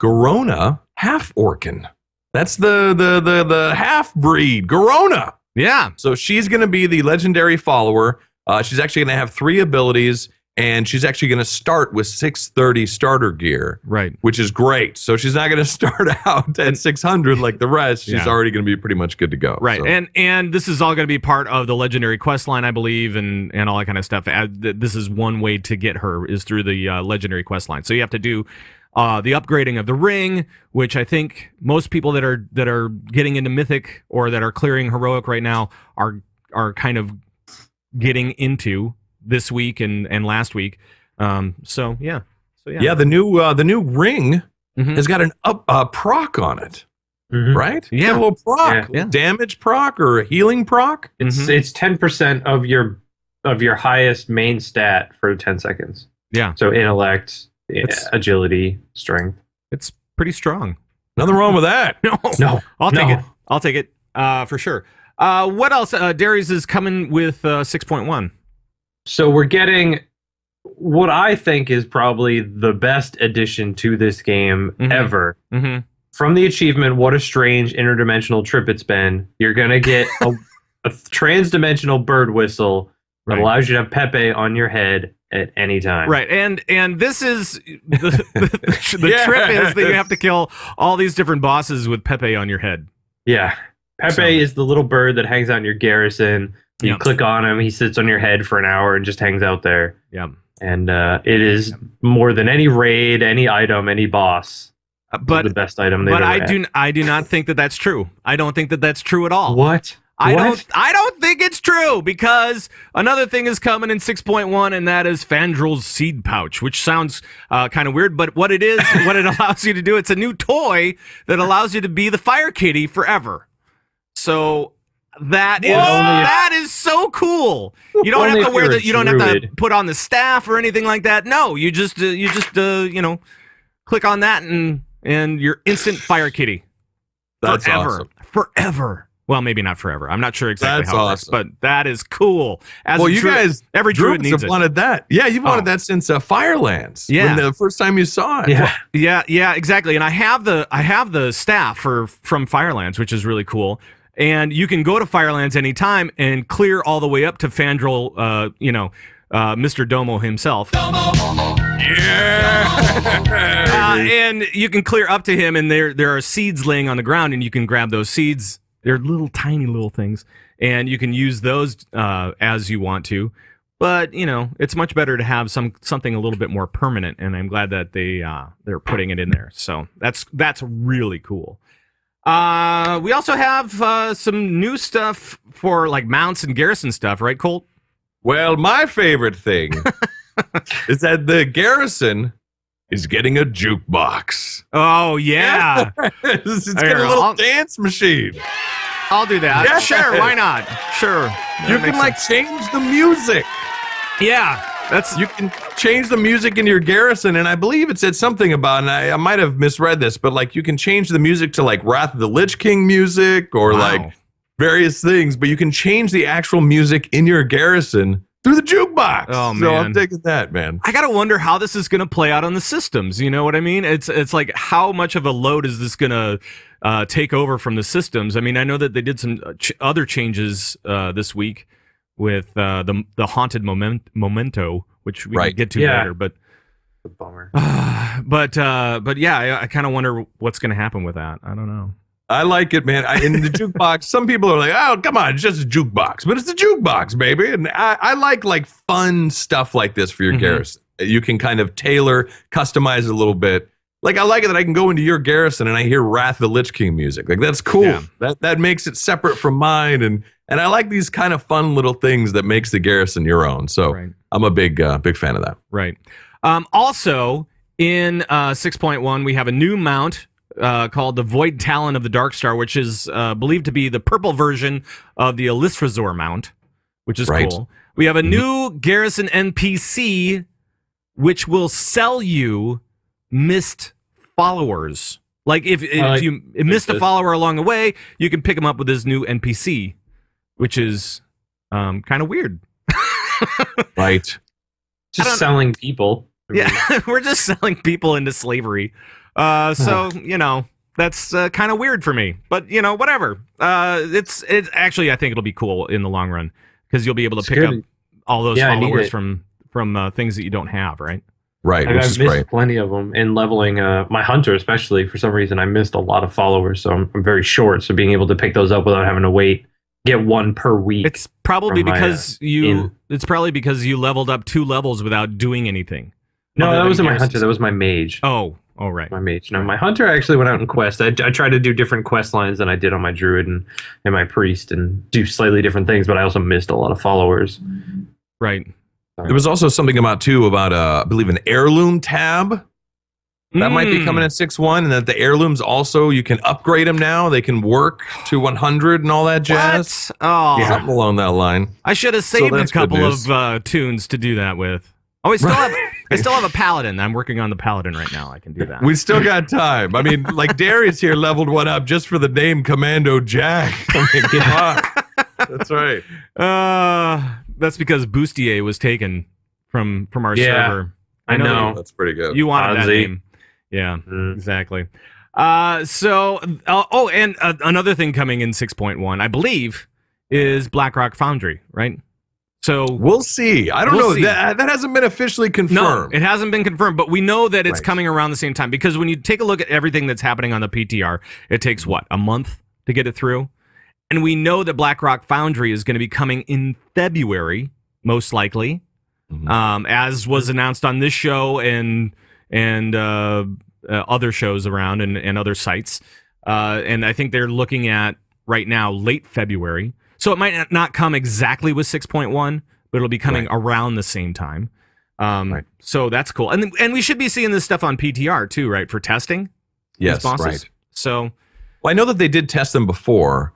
Garona Half-Orcan. That's the half-breed, Garona. Yeah. So she's going to be the legendary follower. She's actually going to have 3 abilities, and she's actually going to start with 630 starter gear, right? Which is great. So she's not going to start out at 600 like the rest. She's already going to be pretty much good to go, right? So. And this is all going to be part of the legendary quest line, I believe, and all that kind of stuff. This is one way to get her is through the legendary quest line. So you have to do the upgrading of the ring, which I think most people that are getting into Mythic or that are clearing Heroic right now are kind of getting into this week and last week. So yeah. Yeah, the new ring has got a proc on it. Right? Yeah. A little proc. Yeah. Damage proc or a healing proc. It's 10% of your highest main stat for 10 seconds. Yeah. So intellect, agility, strength. It's pretty strong. Nothing wrong with that. No. I'll take it for sure. What else? Dairies is coming with 6.1. So we're getting what I think is probably the best addition to this game ever. From the achievement, What a Strange Interdimensional Trip It's Been, you're going to get a trans-dimensional bird whistle that allows you to have Pepe on your head at any time. Right, and this is the trip is that you have to kill all these different bosses with Pepe on your head. Yeah. Pepe is the little bird that hangs out in your garrison. You click on him, he sits on your head for an hour and just hangs out there. Yeah. And it is more than any raid, any item, any boss. But the best item they've But ever had. I do not think that that's true. I don't think that that's true at all. What? I don't think it's true, because another thing is coming in 6.1, and that is Fandrel's seed pouch, which sounds kind of weird, but what it is, what it allows you to do, it's a new toy that allows you to be the fire kitty forever. So that is so cool. You don't have to wear the, you don't have to put on the staff or anything like that. No, you just click on that and you're instant fire kitty. That's forever. awesome. Forever. Well, maybe not forever. I'm not sure exactly That's how it awesome. works, but that is cool. You guys, every druid druids needs have it. wanted that. Yeah, you've wanted that since Firelands. Yeah. When the first time you saw it. Yeah, exactly. And I have the staff from Firelands, which is really cool. And you can go to Firelands anytime and clear all the way up to Fandrel, Mr. Domo himself. Yeah. And you can clear up to him, and there are seeds laying on the ground, and you can grab those seeds. They're little tiny little things, and you can use those as you want to. But it's much better to have something a little bit more permanent, and I'm glad that they're putting it in there. So that's really cool. We also have some new stuff for like mounts and garrison stuff, right, Colt? Well, my favorite thing is that the garrison is getting a jukebox. Oh, yeah. It's getting a little dance machine. I'll do that. Yeah. Sure, why not? Sure. You can change the music. Yeah. You can change the music in your garrison, and I believe it said something about, and I might have misread this, but you can change the music to Wrath of the Lich King music or various things, but you can change the actual music in your garrison through the jukebox. Oh, man. So I'm taking that, man. I gotta wonder how this is gonna play out on the systems. You know what I mean? It's like, how much of a load is this gonna take over from the systems? I mean, I know that they did some other changes this week with the haunted memento, which we can get to later. But bummer. But yeah, I kind of wonder what's gonna happen with that. I don't know. I like it, man. In the jukebox, some people are like, "Oh, come on, it's just a jukebox," but it's a jukebox, baby. And I like fun stuff like this for your garrison. You can kind of tailor, customize it a little bit. I like it that I can go into your garrison and I hear Wrath of the Lich King music. That's cool. Yeah. That makes it separate from mine, and I like these kind of fun little things that makes the garrison your own. So I'm a big fan of that. Right. Also, in 6.1, we have a new mount called the Void Talon of the Darkstar, which is believed to be the purple version of the Elisrazor mount, which is cool. We have a new garrison NPC, which will sell you Mist followers. If you missed a follower along the way, you can pick him up with this new NPC, which is kind of weird. Right. Just selling people. Yeah, we're just selling people into slavery. So that's kind of weird for me, but whatever. It's actually, I think it'll be cool in the long run, because you'll be able to pick up all those followers from things that you don't have, right? Right, which I've is missed great. plenty of them in leveling. My hunter, especially, for some reason, I missed a lot of followers, so I'm very short. So being able to pick those up without having to wait, get one per week. It's probably from my, because It's probably because you leveled up 2 levels without doing anything. No, other that than wasn't my garrisons. hunter. That was my mage. Oh, right. My mage. No, my hunter actually went out and quest. I tried to do different quest lines than I did on my druid and my priest, and do slightly different things. But I also missed a lot of followers. Right. There was also something about I believe an heirloom tab that might be coming at 6.1, and that the heirlooms also, you can upgrade them now. They can work to 100 and all that jazz. What? Oh, Yeah, something along that line. I should have saved a that's good couple news. of tunes to do that with. Oh, I still have a paladin. I'm working on the paladin right now. I can do that. We still got time. I mean, like Darius here leveled one up just for the name Commando Jack. I mean, come on. That's right. That's because Bustier was taken from our Yeah, server. I know. That's pretty good. You wanted that Ozzy. name. Yeah, exactly. And another thing coming in 6.1, I believe, is Blackrock Foundry, right? So We'll see. I don't We'll know. see. That hasn't been officially confirmed. no, it hasn't been confirmed, but we know that it's Right. coming around the same time, because when you take a look at everything that's happening on the PTR, it takes what, a month to get it through? And we know that Blackrock Foundry is going to be coming in February, most likely, as was announced on this show and other shows around and other sites. And I think they're looking at right now late February. So it might not come exactly with 6.1, but it'll be coming around the same time. So that's cool. And we should be seeing this stuff on PTR too, right? For testing? Yes, these bosses. right. So Well, I know that they did test them before,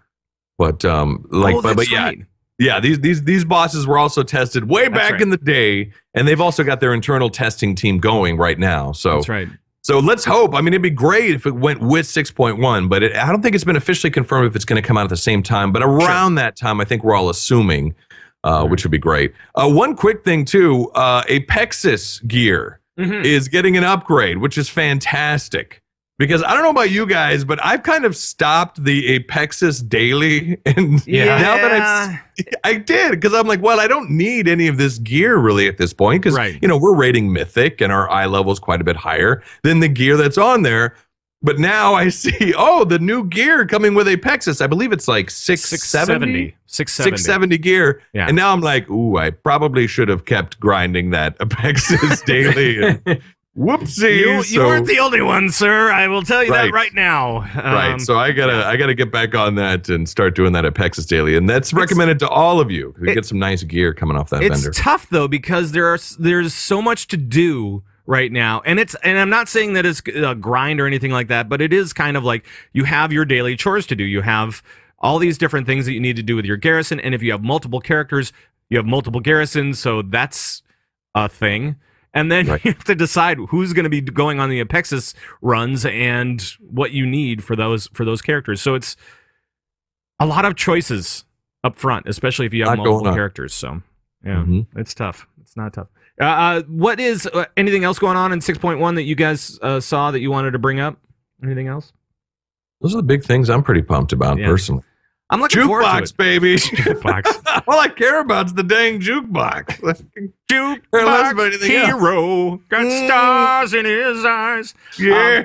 but that's yeah. right. Yeah, these bosses were also tested way back right. in the day, and they've also got their internal testing team going right now. So That's right. So let's hope. I mean, it'd be great if it went with 6.1, but I don't think it's been officially confirmed if it's going to come out at the same time. But around that time, I think we're all assuming, which would be great. One quick thing, too. Apexis gear is getting an upgrade, which is fantastic. Because I don't know about you guys, but I've kind of stopped the Apexis daily. And now that I did, because I'm like, well, I don't need any of this gear really at this point. Because, we're rating Mythic and our eye level is quite a bit higher than the gear that's on there. But now I see, the new gear coming with Apexis. I believe it's like 670? 670 gear. Yeah. And now I'm like, ooh, I probably should have kept grinding that Apexis daily. And, whoopsie! You weren't the only one, sir. I will tell you that Right. right now. Right, so I gotta get back on that and start doing that Apexis daily, and that's recommended to all of you. You get some nice gear coming off that vendor. It's tough though, because there's so much to do right now, and I'm not saying that it's a grind or anything like that, but it is kind of like you have your daily chores to do. You have all these different things that you need to do with your garrison, and if you have multiple characters, you have multiple garrisons, so that's a thing. And then you have to decide who's going to be going on the Apexis runs and what you need for those characters. So it's a lot of choices up front, especially if you have multiple characters. So yeah, it's tough. It's not tough. What is anything else going on in 6.1 that you guys saw that you wanted to bring up? Anything else? Those are the big things I'm pretty pumped about personally. I'm looking forward to it. Jukebox, baby. Jukebox. All I care about is the dang jukebox. Jukebox hero got stars in his eyes. Yeah.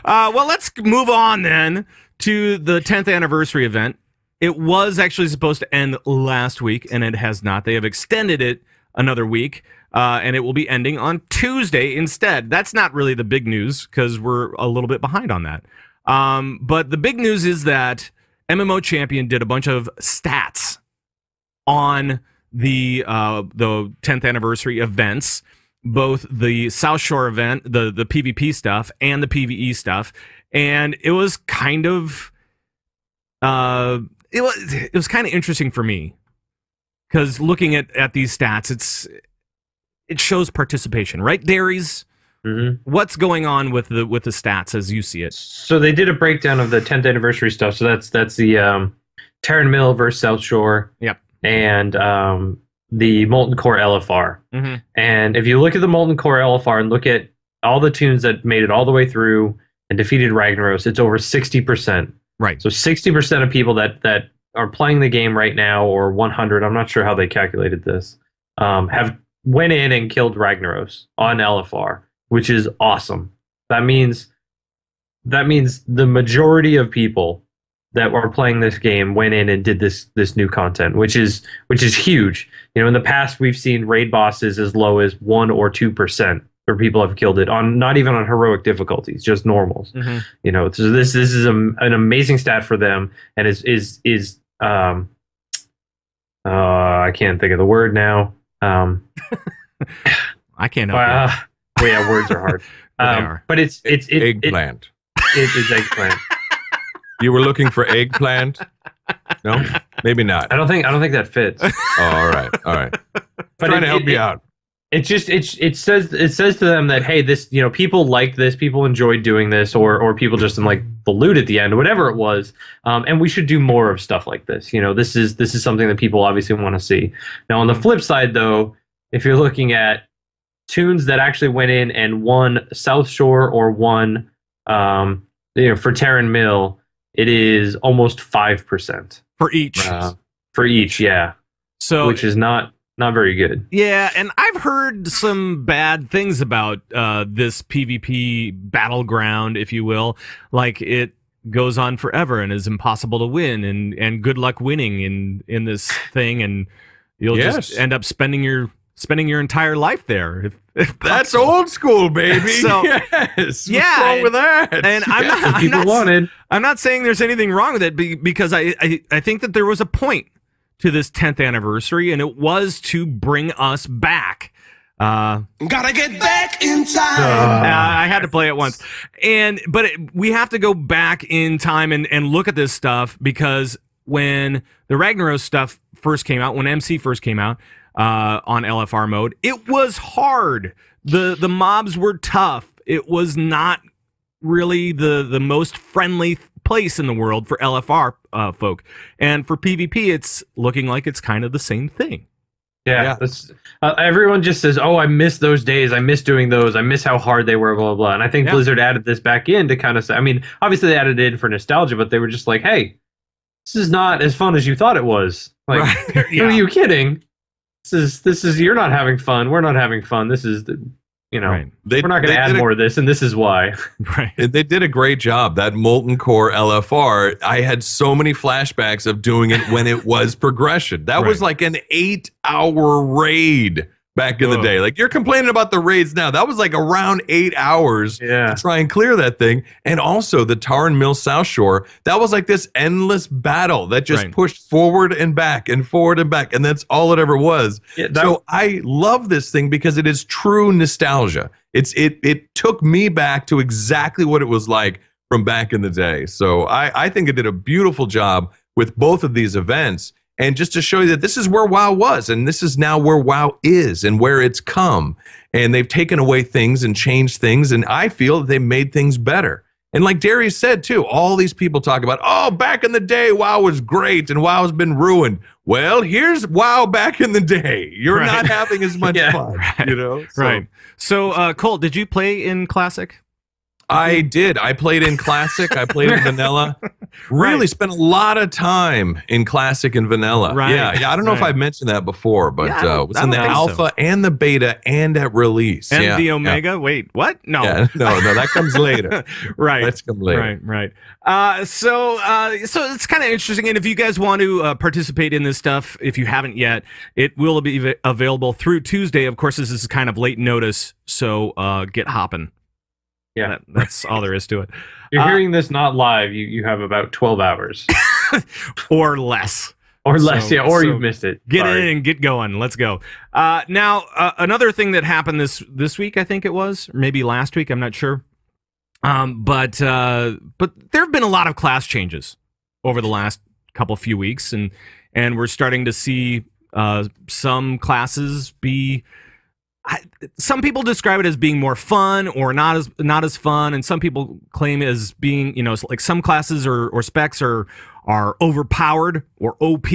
Well, let's move on then to the 10th anniversary event. It was actually supposed to end last week, and it has not. They have extended it another week, and it will be ending on Tuesday instead. That's not really the big news because we're a little bit behind on that. But the big news is that MMO Champion did a bunch of stats on the 10th anniversary events, both the South Shore event, the PvP stuff, and the PvE stuff, and it was kind of it was kind of interesting for me because looking at these stats, it shows participation, right, Dairies? What's going on with the stats as you see it? So they did a breakdown of the 10th anniversary stuff. So that's the Terran Mill versus South Shore. Yep. And the Molten Core LFR. And if you look at the Molten Core LFR and look at all the tunes that made it all the way through and defeated Ragnaros, it's over 60%. Right. So 60% of people that are playing the game right now, or 100, I'm not sure how they calculated this, have went in and killed Ragnaros on LFR, which is awesome. That means the majority of people that were playing this game went in and did this new content, which is huge. In the past we've seen raid bosses as low as 1 or 2% where people have killed it on, not even on heroic difficulties, just normals. So this is an amazing stat for them, and I can't think of the word now. I can't help you. Well, yeah, words are hard. They are. But it's eggplant. It's eggplant. You were looking for eggplant? No, maybe not. I don't think that fits. Oh, all right. But Trying to help you out. It says to them that, hey, this, people like this, people enjoyed doing this, or people just didn't like the loot at the end, whatever it was, and we should do more of stuff like this. This is something that people obviously want to see. Now, on the flip side, though, if you're looking at tunes that actually went in and won South Shore or won for Terran Mill, it is almost 5% for each. For each, yeah. So, which is not very good. Yeah, and I've heard some bad things about this PvP battleground, if you will. Like, it goes on forever and is impossible to win, and good luck winning in this thing, and you'll just end up spending your entire life there. If that's old school, baby. So, yes. Yeah, what's wrong with that? And I'm not saying there's anything wrong with it, because I think that there was a point to this 10th anniversary, and it was to bring us back. Gotta get back in time. I had to play it once, but we have to go back in time and look at this stuff, because when the Ragnaros stuff first came out, when MC first came out on LFR mode, it was hard. The mobs were tough. It was not really the most friendly place in the world for LFR folk, and for PvP, it's looking like it's kind of the same thing. Yeah. Everyone just says, "Oh, I miss those days. I miss doing those. I miss how hard they were." Blah blah blah. And I think Blizzard added this back in to kind of say, I mean, obviously they added it in for nostalgia, but they were just like, "Hey, this is not as fun as you thought it was." Like, who are you kidding? This is you're not having fun. We're not having fun. This is we're not going to add more of this, and this is why. Right. They did a great job. That Molten Core LFR, I had so many flashbacks of doing it when it was progression. That was like an 8-hour raid back in the day. Like, you're complaining about the raids now. That was like around 8 hours to try and clear that thing. And also the Tarn Mill South Shore, that was like this endless battle that just pushed forward and back and forward and back. And that's all it ever was. Yeah, so I love this thing because it is true nostalgia. It took me back to exactly what it was like from back in the day. So I think it did a beautiful job with both of these events. And just to show you that this is where WoW was, and this is now where WoW is and where it's come. And they've taken away things and changed things, and I feel that they made things better. And like Dairies said, too, all these people talk about, oh, back in the day, WoW was great, and WoW's been ruined. Well, here's WoW back in the day. You're not having as much fun, you know? So, So, Colt, did you play in Classic? I did. I played in Classic. I played in Vanilla. Really spent a lot of time in Classic and Vanilla. Yeah. I don't know if I've mentioned that before, but it was in the alpha and the beta and at release. And the Omega? Wait, what? No. No, that comes later. That's come later. Right. So it's kind of interesting. And if you guys want to participate in this stuff, if you haven't yet, it will be available through Tuesday. Of course, this is kind of late notice, so get hopping. Yeah, that's all there is to it. You're hearing this not live. You have about 12 hours. Or less. Or less, or you've missed it. Get in and get going. Let's go. Now, another thing that happened this week, I think it was, or maybe last week, I'm not sure. But there have been a lot of class changes over the last few weeks, and we're starting to see some classes be... some people describe it as being more fun or not as fun, and some people claim it as being, like some classes or specs are overpowered or OP,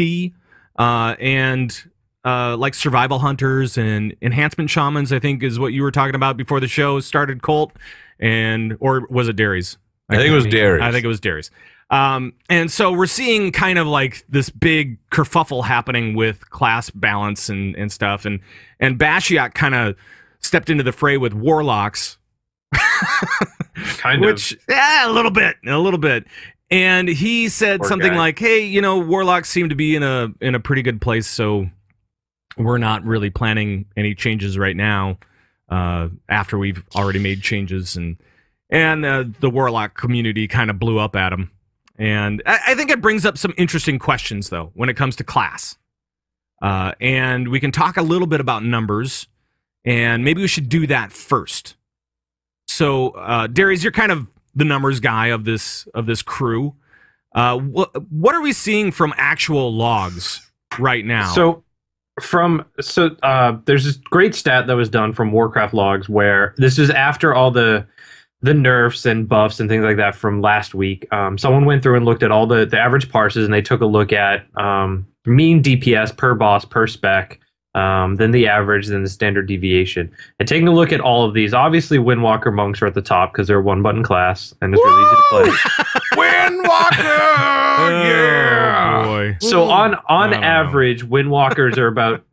and like survival hunters and enhancement shamans, I think is what you were talking about before the show started, Colt, or was it Dairies? I think it was Dairies. I think it was Dairies. And so we're seeing kind of like this big kerfuffle happening with class balance and stuff. And Bashiak kind of stepped into the fray with Warlocks. Which, yeah, a little bit. And he said something like, hey, you know, Warlocks seem to be in a pretty good place, so we're not really planning any changes right now after we've already made changes. And the Warlock community kind of blew up at him. And I think it brings up some interesting questions, though, when it comes to class. And we can talk a little bit about numbers, and maybe we should do that first. So, Dairies, you're kind of the numbers guy of this crew. What are we seeing from actual logs right now? So there's this great stat that was done from Warcraft logs where this is after all the nerfs and buffs and things like that from last week. Someone went through and looked at all the average parses, and they took a look at mean DPS per boss per spec, then the average, then the standard deviation. And taking a look at all of these, obviously Windwalker monks are at the top because they're a one-button class, and it's really easy to play. Windwalker! Yeah! Oh, boy. So on average, Windwalkers are about,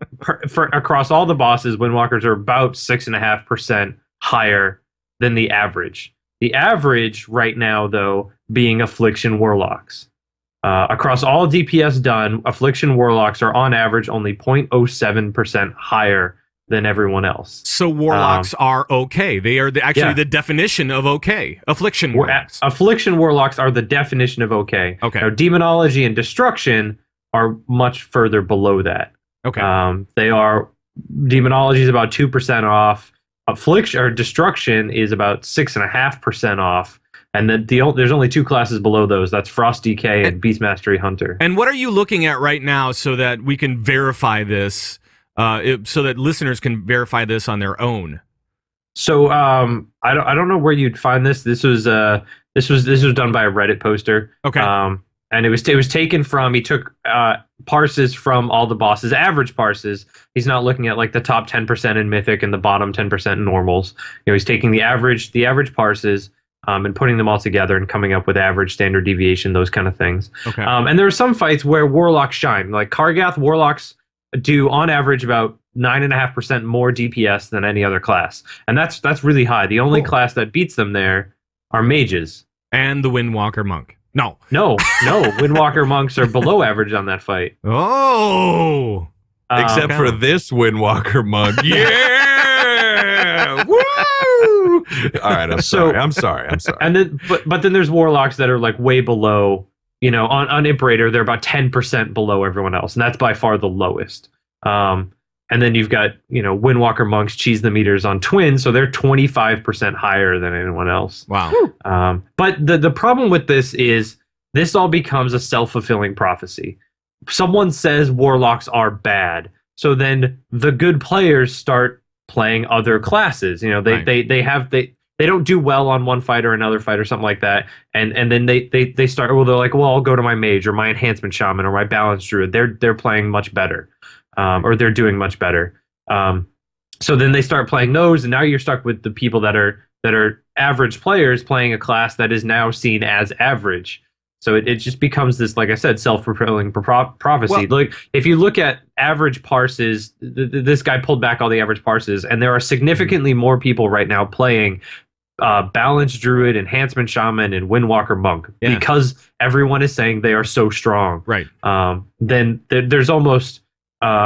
across all the bosses, Windwalkers are about 6.5% higher than the average. The average right now, though, being Affliction Warlocks. Across all DPS done, Affliction Warlocks are on average only 0.07% higher than everyone else. So Warlocks are okay. They are actually the definition of okay. Affliction Warlocks. Affliction Warlocks are the definition of okay. Okay. Now, Demonology and Destruction are much further below that. Okay. They are, Demonology is about 2% off. Affliction or Destruction is about 6.5% off. And then there's only two classes below those. That's Frost DK and Beast Mastery Hunter. And what are you looking at right now so that we can verify this, so that listeners can verify this on their own? So I don't know where you'd find this. This was done by a Reddit poster. Okay. And it was taken from, he took parses from all the bosses, average parses. He's not looking at like the top 10% in Mythic and the bottom 10% in normals. You know, he's taking the average parses. And putting them all together and coming up with average, standard deviation, those kind of things. Okay. And there are some fights where Warlocks shine. Like Kargath, Warlocks do on average about 9.5% more DPS than any other class. And that's really high. The only class that beats them there are mages. And the Windwalker monk. No. Windwalker monks are below average on that fight. Oh! Except for this Windwalker monk. Yeah! Woo! All right, I'm sorry. And then, but then there's Warlocks that are like way below. You know, on Imperator, they're about 10% below everyone else, and that's by far the lowest. And then you've got, you know, Windwalker monks cheese the meters on Twins, so they're 25% higher than anyone else. Wow. But the problem with this is this all becomes a self-fulfilling prophecy. Someone says Warlocks are bad, so then the good players start playing other classes. You know, they don't do well on one fight or another fight or something like that, and then they start, well, they're like, well, I'll go to my mage or my enhancement shaman or my balance druid. They're playing much better, or they're doing much better. So then they start playing those, and now you're stuck with the people that are average players playing a class that is now seen as average. So it just becomes this, like I said, self-fulfilling prophecy. Well, like if you look at average parses, this guy pulled back all the average parses, and there are significantly more people right now playing Balance Druid, Enhancement Shaman, and Windwalker Monk because everyone is saying they are so strong. Right. Then there's almost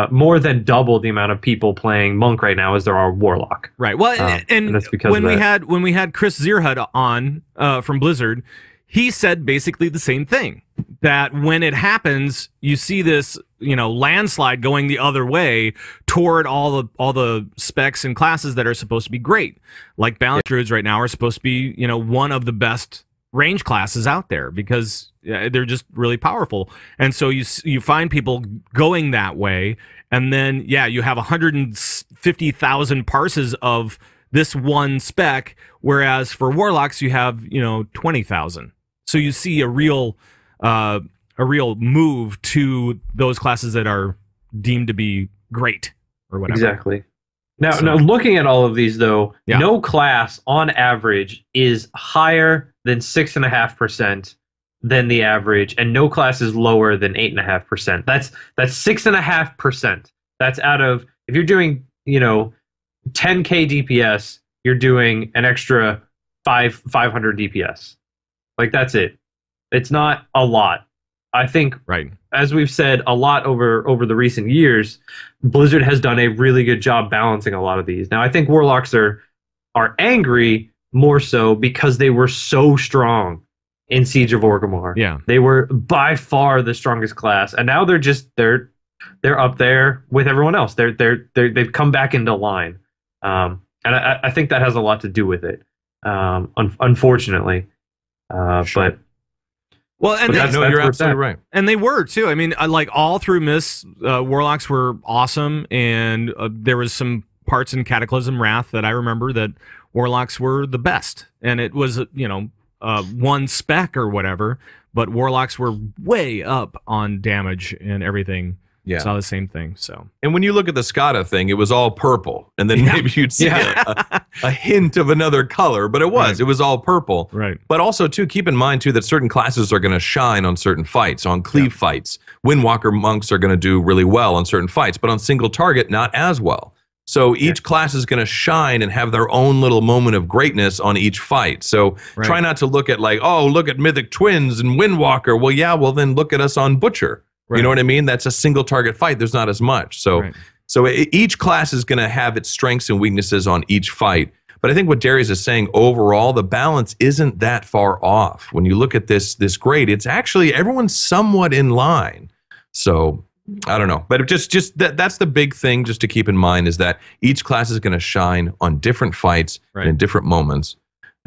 more than double the amount of people playing Monk right now as there are Warlock. Right. Well, and that's because when we had Chris Zierhut on from Blizzard, he said basically the same thing, that when it happens, you see this, you know, landslide going the other way toward all the specs and classes that are supposed to be great. Like Balance Druids right now are supposed to be, you know, one of the best range classes out there because they're just really powerful. And so you find people going that way, and then you have 150,000 parses of this one spec, whereas for Warlocks you have, you know, 20,000. So you see a real move to those classes that are deemed to be great or whatever. Exactly. Now looking at all of these, though, no class on average is higher than 6.5% than the average, and no class is lower than 8.5%. That's 6.5%. That's out of, if you're doing 10k DPS, you're doing an extra 500 DPS. Like, that's it. It's not a lot. I think, right, as we've said a lot over the recent years, Blizzard has done a really good job balancing a lot of these. Now, I think Warlocks are angry more so because they were so strong in Siege of Orgrimmar. Yeah, they were by far the strongest class, and now they're up there with everyone else. They've come back into line, and I think that has a lot to do with it. Unfortunately, sure. But you're absolutely right. And they were too. I mean, like all through Mists, Warlocks were awesome, and there was some parts in Cataclysm Wrath that I remember that Warlocks were the best, and it was one spec or whatever, but Warlocks were way up on damage and everything. Yeah, saw the same thing. So, and when you look at the Skada thing, it was all purple, and then maybe you'd see a hint of another color, but it was all purple. Right. But also too, keep in mind too that certain classes are going to shine on certain fights, on cleave fights. Windwalker monks are going to do really well on certain fights, but on single target, not as well. So each class is going to shine and have their own little moment of greatness on each fight. So try not to look at like, oh, look at Mythic Twins and Windwalker. Well, then look at us on Butcher. Right. You know what I mean? That's a single target fight. There's not as much. So, each class is going to have its strengths and weaknesses on each fight. But I think what Darius is saying, overall, the balance isn't that far off. When you look at this grade, it's actually everyone's somewhat in line. So I don't know, but that's the big thing just to keep in mind is that each class is going to shine on different fights and in different moments.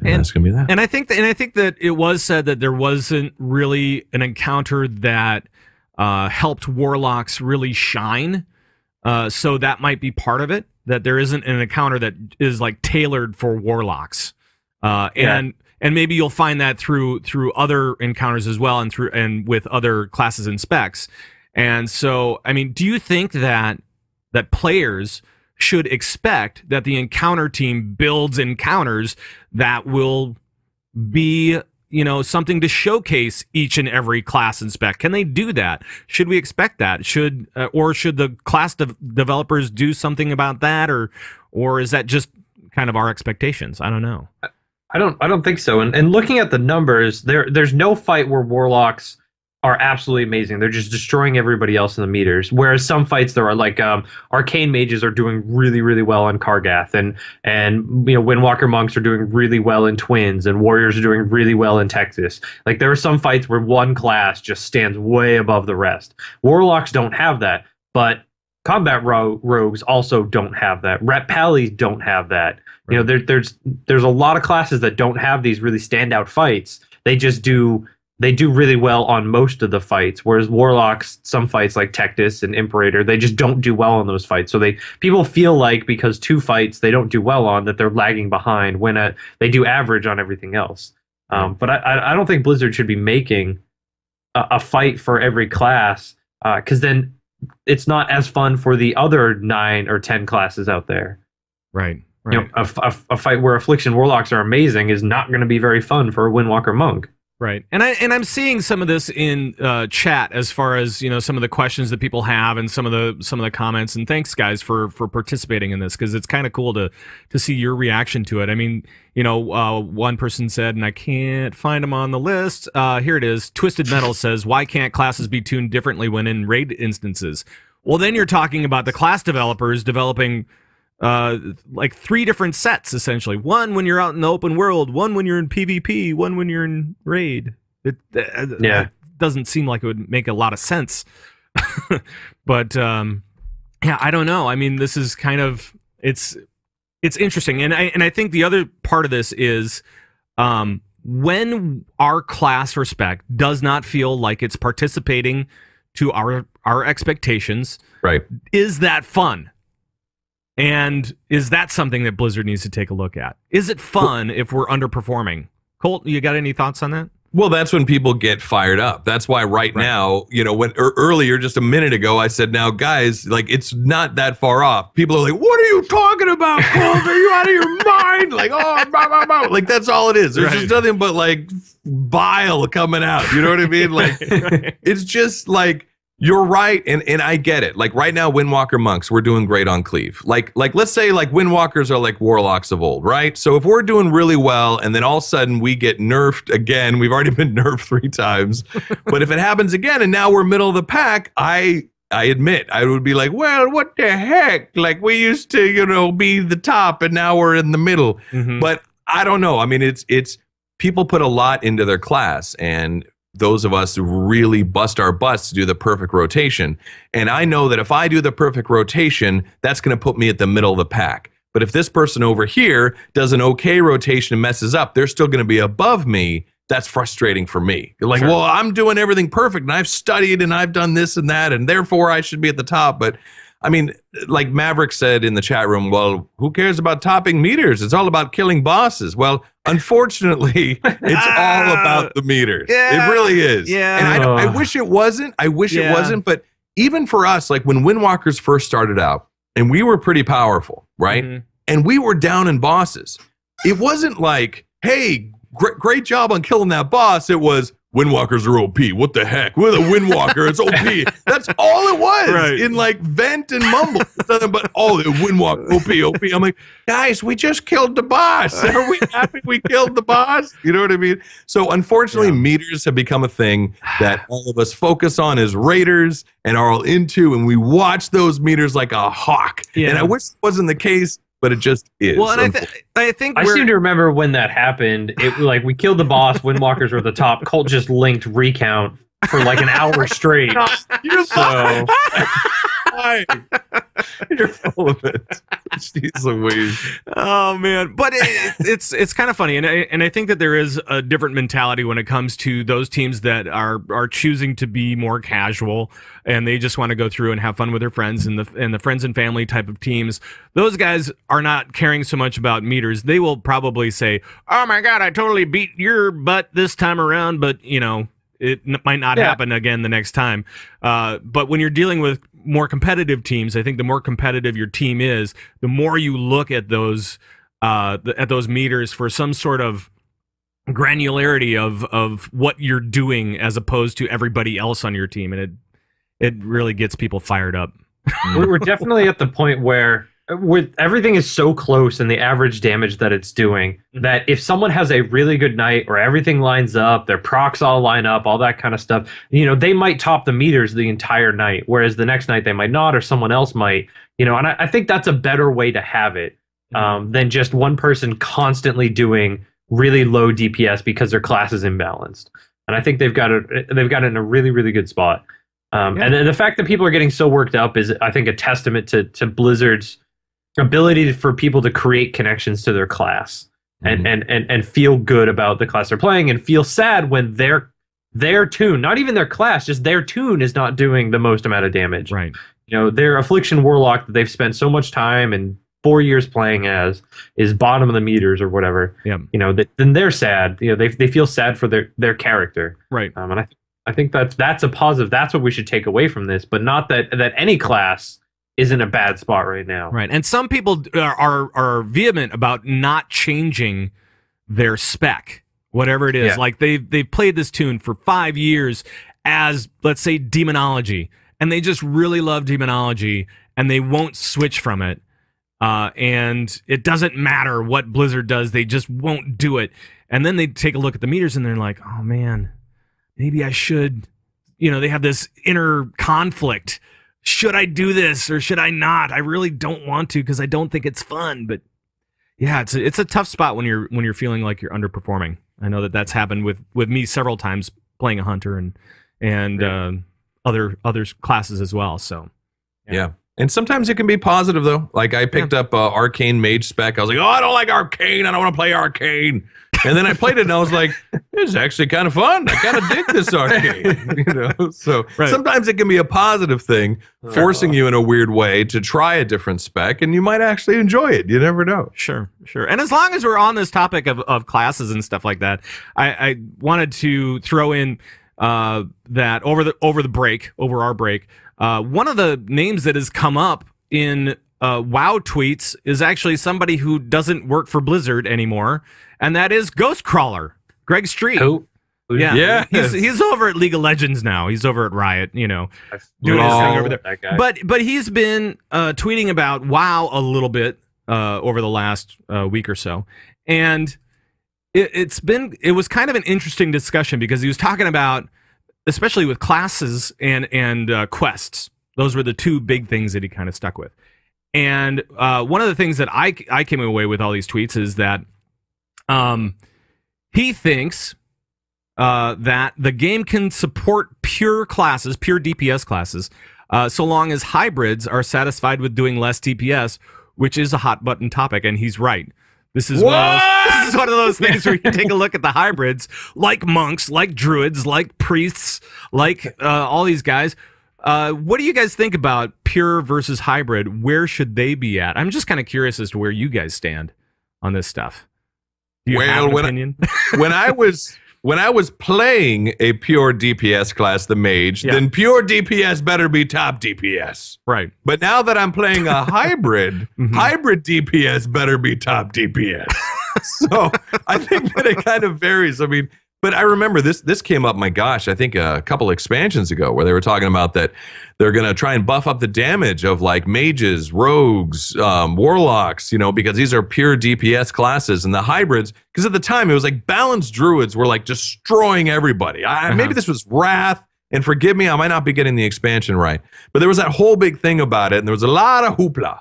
And that's going to be that. And I think that it was said that there wasn't really an encounter that helped Warlocks really shine. So that might be part of it, that there isn't an encounter that is like tailored for Warlocks. And maybe you'll find that through other encounters as well, and with other classes and specs. And so, I mean, do you think that players should expect that the encounter team builds encounters that will be, something to showcase each and every class and spec? Can they do that? Should we expect that? Should the class developers do something about that, or is that just kind of our expectations? I don't know. I don't think so. And looking at the numbers, there's no fight where Warlocks are absolutely amazing. They're just destroying everybody else in the meters. Whereas some fights there are like arcane mages are doing really, really well on Kargath, and Windwalker monks are doing really well in Twins, and warriors are doing really well in Texas. Like there are some fights where one class just stands way above the rest. Warlocks don't have that, but combat rogues also don't have that. Ret Pallies don't have that. Right. There's a lot of classes that don't have these really standout fights. They do really well on most of the fights, whereas Warlocks, some fights like Tectus and Imperator, they just don't do well in those fights. So people feel like because two fights they don't do well on, that they're lagging behind when they do average on everything else. But I don't think Blizzard should be making a fight for every class, because then it's not as fun for the other 9 or 10 classes out there. Right. A fight where Affliction Warlocks are amazing is not going to be very fun for a Windwalker monk. Right, and I'm seeing some of this in chat as far as some of the questions that people have and some of the comments. And thanks guys for participating in this, because it's kind of cool to see your reaction to it. I mean, one person said, and I can't find them on the list. Here it is. Twisted Metal says, "Why can't classes be tuned differently when in raid instances?" Well, then you're talking about the class developers developing like 3 different sets, essentially. One when you're out in the open world, one when you're in PvP, one when you're in raid. It doesn't seem like it would make a lot of sense. But I don't know. I mean, this is kind of it's interesting, and I think the other part of this is when our class or spec does not feel like it's participating to our expectations. Right? Is that fun? And is that something that Blizzard needs to take a look at? Is it fun if we're underperforming? Colt, you got any thoughts on that? Well, that's when people get fired up. That's why right now, when earlier, just a minute ago, I said, now, guys, like, it's not that far off. People are like, what are you talking about, Colt? Are you out of your mind? Like, oh, blah, blah, blah. Like, that's all it is. There's just nothing but, like, bile coming out. You know what I mean? Like, it's just like, you're right, and I get it. Like right now, Windwalker monks, we're doing great on Cleave. Like let's say like Windwalkers are like warlocks of old, right? So if we're doing really well, and then all of a sudden we get nerfed again, we've already been nerfed 3 times. But if it happens again, and now we're middle of the pack, I admit I would be like, well, what the heck? Like we used to, be the top, and now we're in the middle. But I don't know. I mean, it's people put a lot into their class, and those of us who really bust our butts to do the perfect rotation. And I know that if I do the perfect rotation, that's going to put me at the middle of the pack. But if this person over here does an okay rotation and messes up, they're still going to be above me. That's frustrating for me. You're like, well, I'm doing everything perfect, and I've studied, and I've done this and that, and therefore I should be at the top. But I mean, like Maverick said in the chat room, well, who cares about topping meters? It's all about killing bosses. Well, unfortunately, it's all about the meters. Yeah, it really is. Yeah. And I wish it wasn't. I wish it wasn't. But even for us, like when Windwalkers first started out, and we were pretty powerful, right? And we were down in bosses. It wasn't like, hey, great job on killing that boss. It was, Windwalkers are OP. What the heck? We're the Windwalker. It's OP. That's all it was in like vent and mumble. It's nothing but, the Windwalker, OP. I'm like, guys, we just killed the boss. Are we happy we killed the boss? You know what I mean? So unfortunately, meters have become a thing that all of us focus on as raiders and are all into, and we watch those meters like a hawk. And I wish it wasn't the case, but it just is. Well, and I think I seem to remember when that happened. It like we killed the boss. Windwalkers were at the top. Colt just linked recount for like an hour straight. You're You're full of it. Jeez Louise. Oh man, but it's kind of funny, and I think that there is a different mentality when it comes to those teams that are choosing to be more casual, and they just want to go through and have fun with their friends, and the friends and family type of teams. Those guys are not caring so much about meters. They will probably say, "Oh my God, I totally beat your butt this time around," but it might not happen again the next time. But when you're dealing with more competitive teams, I think the more competitive your team is, the more you look at those meters for some sort of granularity of what you're doing as opposed to everybody else on your team, and it really gets people fired up. We're definitely at the point where everything is so close in the average damage that it's doing that if someone has a really good night or everything lines up, their procs all line up, all that kind of stuff, they might top the meters the entire night, whereas the next night they might not, or someone else might, and I think that's a better way to have it than just one person constantly doing really low DPS because their class is imbalanced. And I think they've got it in a really, really good spot. And the fact that people are getting so worked up is, I think, a testament to Blizzard's ability for people to create connections to their class and feel good about the class they're playing, and feel sad when their tune, not even their class, just their tune is not doing the most amount of damage. Right. Their Affliction Warlock that they've spent so much time and 4 years playing as is bottom of the meters or whatever. Yeah. Then they're sad. They feel sad for their character. Right. And I think that's a positive. That's what we should take away from this, but not that any class is in a bad spot right now. Right. And some people are vehement about not changing their spec, whatever it is. Like they've played this tune for 5 years as, let's say, Demonology, and they just really love Demonology, and they won't switch from it. And it doesn't matter what Blizzard does, they just won't do it. And then they take a look at the meters and they're like, oh man, maybe I should, they have this inner conflict. Should I do this or should I not? I really don't want to because I don't think it's fun. But yeah, it's a tough spot when you're feeling like you're underperforming. I know that's happened with me several times playing a hunter and other classes as well. So yeah. And sometimes it can be positive though. Like I picked up Arcane Mage spec. I was like, oh, I don't like Arcane. I don't want to play Arcane. And then I played it and I was like, it's actually kind of fun. I kind of dig this arcade. So sometimes it can be a positive thing, forcing you in a weird way to try a different spec, and you might actually enjoy it. You never know. Sure. And as long as we're on this topic of classes and stuff like that, I wanted to throw in that over our break, one of the names that has come up in WoW tweets is actually somebody who doesn't work for Blizzard anymore, and that is Ghostcrawler, Greg Street. Yeah. He's over at League of Legends now. He's over at Riot, doing his thing over there. But he's been tweeting about WoW a little bit over the last week or so, and it was kind of an interesting discussion because he was talking about, especially with classes and quests. Those were the two big things that he kind of stuck with. And one of the things that I came away with all these tweets is that he thinks that the game can support pure DPS classes, so long as hybrids are satisfied with doing less DPS, which is a hot button topic, and he's right. This is one of those things where you take a look at the hybrids, like monks, like druids, like priests, like all these guys. What do you guys think about pure versus hybrid? Where should they be at? I'm just kind of curious as to where you guys stand on this stuff. Do you have an opinion? When I was playing a pure DPS class, the mage, then pure DPS better be top DPS. Right. But now that I'm playing a hybrid, hybrid DPS better be top DPS. So I think that it kind of varies. I mean, but I remember this came up, my gosh, I think a couple expansions ago, where they were talking about that they're going to try and buff up the damage of like mages, rogues, warlocks, because these are pure DPS classes, and the hybrids, because at the time it was like balanced druids were like destroying everybody. Maybe this was Wrath, and forgive me, I might not be getting the expansion right, but there was that whole big thing about it, and there was a lot of hoopla.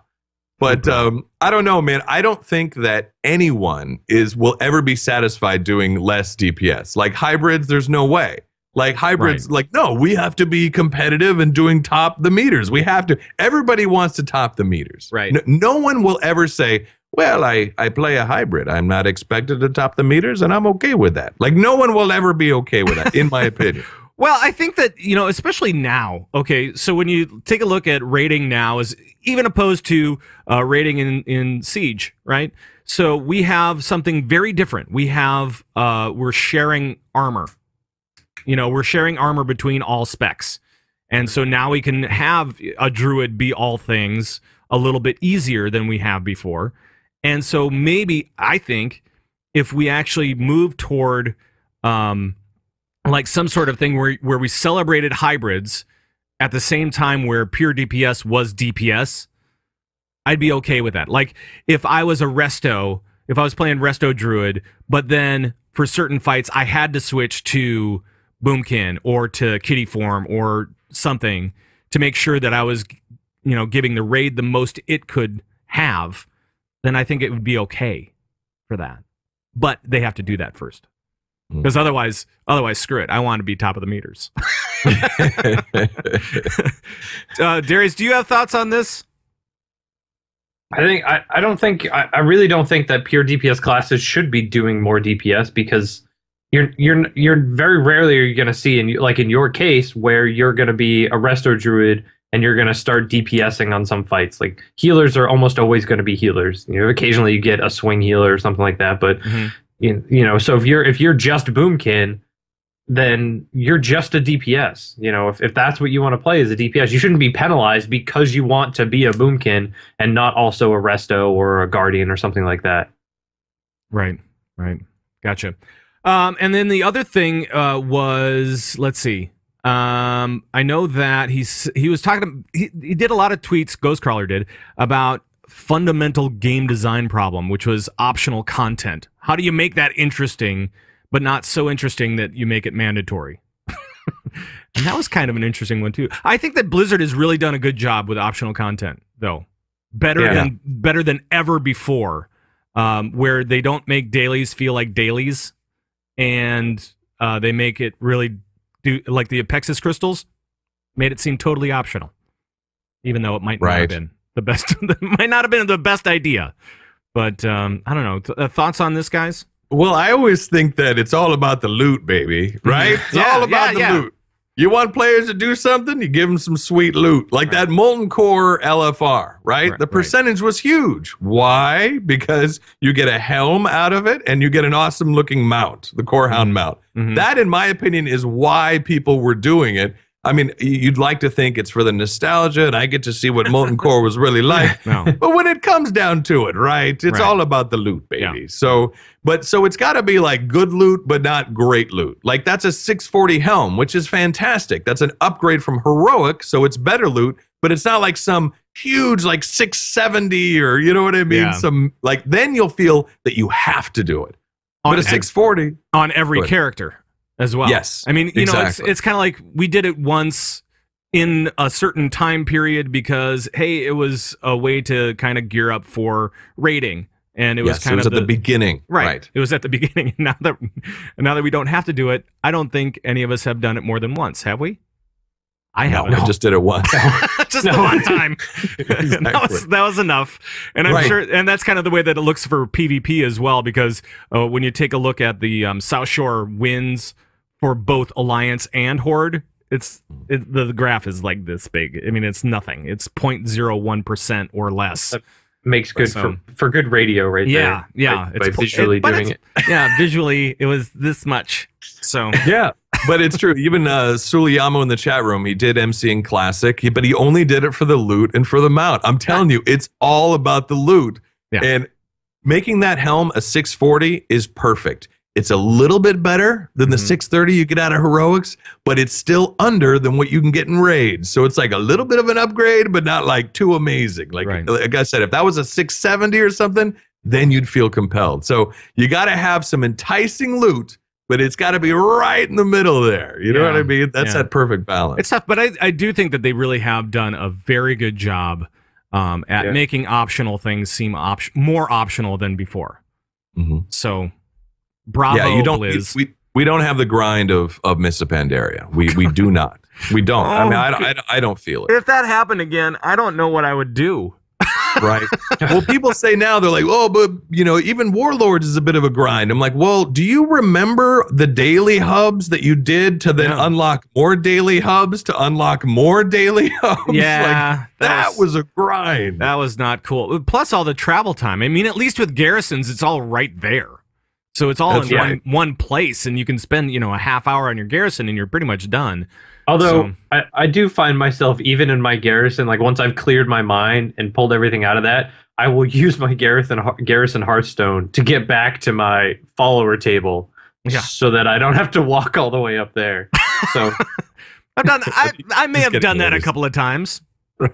But I don't know, man. I don't think that anyone will ever be satisfied doing less DPS. Like hybrids, there's no way. Like hybrids, no, we have to be competitive and doing top the meters. We have to. Everybody wants to top the meters. Right. No one will ever say, well, I play a hybrid. I'm not expected to top the meters, and I'm okay with that. Like no one will ever be okay with that, in my opinion. Well, I think that, especially now, okay, so when you take a look at rating now, is even opposed to rating in Siege, right? So we have something very different. We have, we're sharing armor. We're sharing armor between all specs. And so now we can have a druid be all things a little bit easier than we have before. And so maybe, I think, if we actually move toward... like some sort of thing where we celebrated hybrids at the same time where pure DPS was DPS, I'd be okay with that. Like if I was playing Resto Druid, but then for certain fights I had to switch to Boomkin or to Kitty Form or something to make sure that I was, giving the raid the most it could have, then I think it would be okay for that. But they have to do that first. Because otherwise, screw it. I want to be top of the meters. Darius, do you have thoughts on this? I really don't think that pure DPS classes should be doing more DPS, because you're very rarely going to see in your case where you're going to be a Resto Druid and you're going to start DPSing on some fights. Like healers are almost always going to be healers. Occasionally you get a swing healer or something like that, but. So if you're just Boomkin, then you're just a DPS. If that's what you want to play as a DPS, you shouldn't be penalized because you want to be a Boomkin and not also a Resto or a Guardian or something like that. Right. Gotcha. And then the other thing was, let's see. I know that he was talking. He did a lot of tweets. Ghostcrawler did about fundamental game design problem, which was optional content. How do you make that interesting, but not so interesting that you make it mandatory? And that was kind of an interesting one too. I think that Blizzard has really done a good job with optional content, though. Better than ever before, where they don't make dailies feel like dailies, and they make it really do, like the Apexis crystals made it seem totally optional, even though it might not have been the best. Might not have been the best idea, but I don't know. Thoughts on this, guys? Well, I always think that it's all about the loot, baby, right? It's all about the loot. You want players to do something, you give them some sweet loot. Like that Molten Core LFR, right? The percentage was huge. Why? Because you get a helm out of it and you get an awesome looking mount, the Core Hound mount. That, in my opinion, is why people were doing it. I mean, you'd like to think it's for the nostalgia, and I get to see what Molten Core was really like. But when it comes down to it, right, it's all about the loot, baby. So it's got to be like good loot, but not great loot. Like that's a 640 helm, which is fantastic. That's an upgrade from heroic, so it's better loot, but it's not like some huge like 670 or you know what I mean. Some like then you'll feel that you have to do it. But a 640 on every character. As well. Yes. I mean, you know, it's kind of like we did it once in a certain time period because, hey, it was a way to kind of gear up for raiding. And it was kind of at the beginning. Right. It was at the beginning. Now that we don't have to do it, I don't think any of us have done it more than once, have we? I haven't. I just did it once. Just the one time. That was enough. And I'm sure, and that's kind of the way that it looks for PvP as well, because when you take a look at the South Shore wins for both Alliance and Horde, the graph is like this big. I mean, it's nothing. It's 0.01% or less. That makes good for good radio there. Yeah. By visually doing it. Yeah, visually, it was this much. So yeah. But it's true. Even Suliyamo in the chat room, he did MCing Classic, but he only did it for the loot and for the mount. I'm telling you, it's all about the loot. Yeah. And making that helm a 640 is perfect. It's a little bit better than the 630 you get out of heroics, but it's still under than what you can get in raids. So it's like a little bit of an upgrade, but not like too amazing. Like I said, if that was a 670 or something, then you'd feel compelled. So you got to have some enticing loot, but it's got to be right in the middle there. You know what I mean? That's that perfect balance. It's tough, but I do think that they really have done a very good job at making optional things seem more optional than before. So bravo, you don't, Blizz. We don't have the grind of Mists of Pandaria. We do not. We don't. I mean, I don't feel it. If that happened again, I don't know what I would do. Right. Well, people say now, they're like, oh, but, you know, even Warlords is a bit of a grind. I'm like, well, do you remember the daily hubs that you did to then unlock more daily hubs to unlock more daily hubs? Yeah. Like, that was a grind. That was not cool. Plus all the travel time. I mean, at least with garrisons, it's all right there. So it's all in one place, and you can spend, you know, a half hour on your garrison, and you're pretty much done. Although I do find myself, even in my garrison, like once I've cleared my mind and pulled everything out of that, I will use my garrison Hearthstone to get back to my follower table, so that I don't have to walk all the way up there. So I may have done that a couple of times.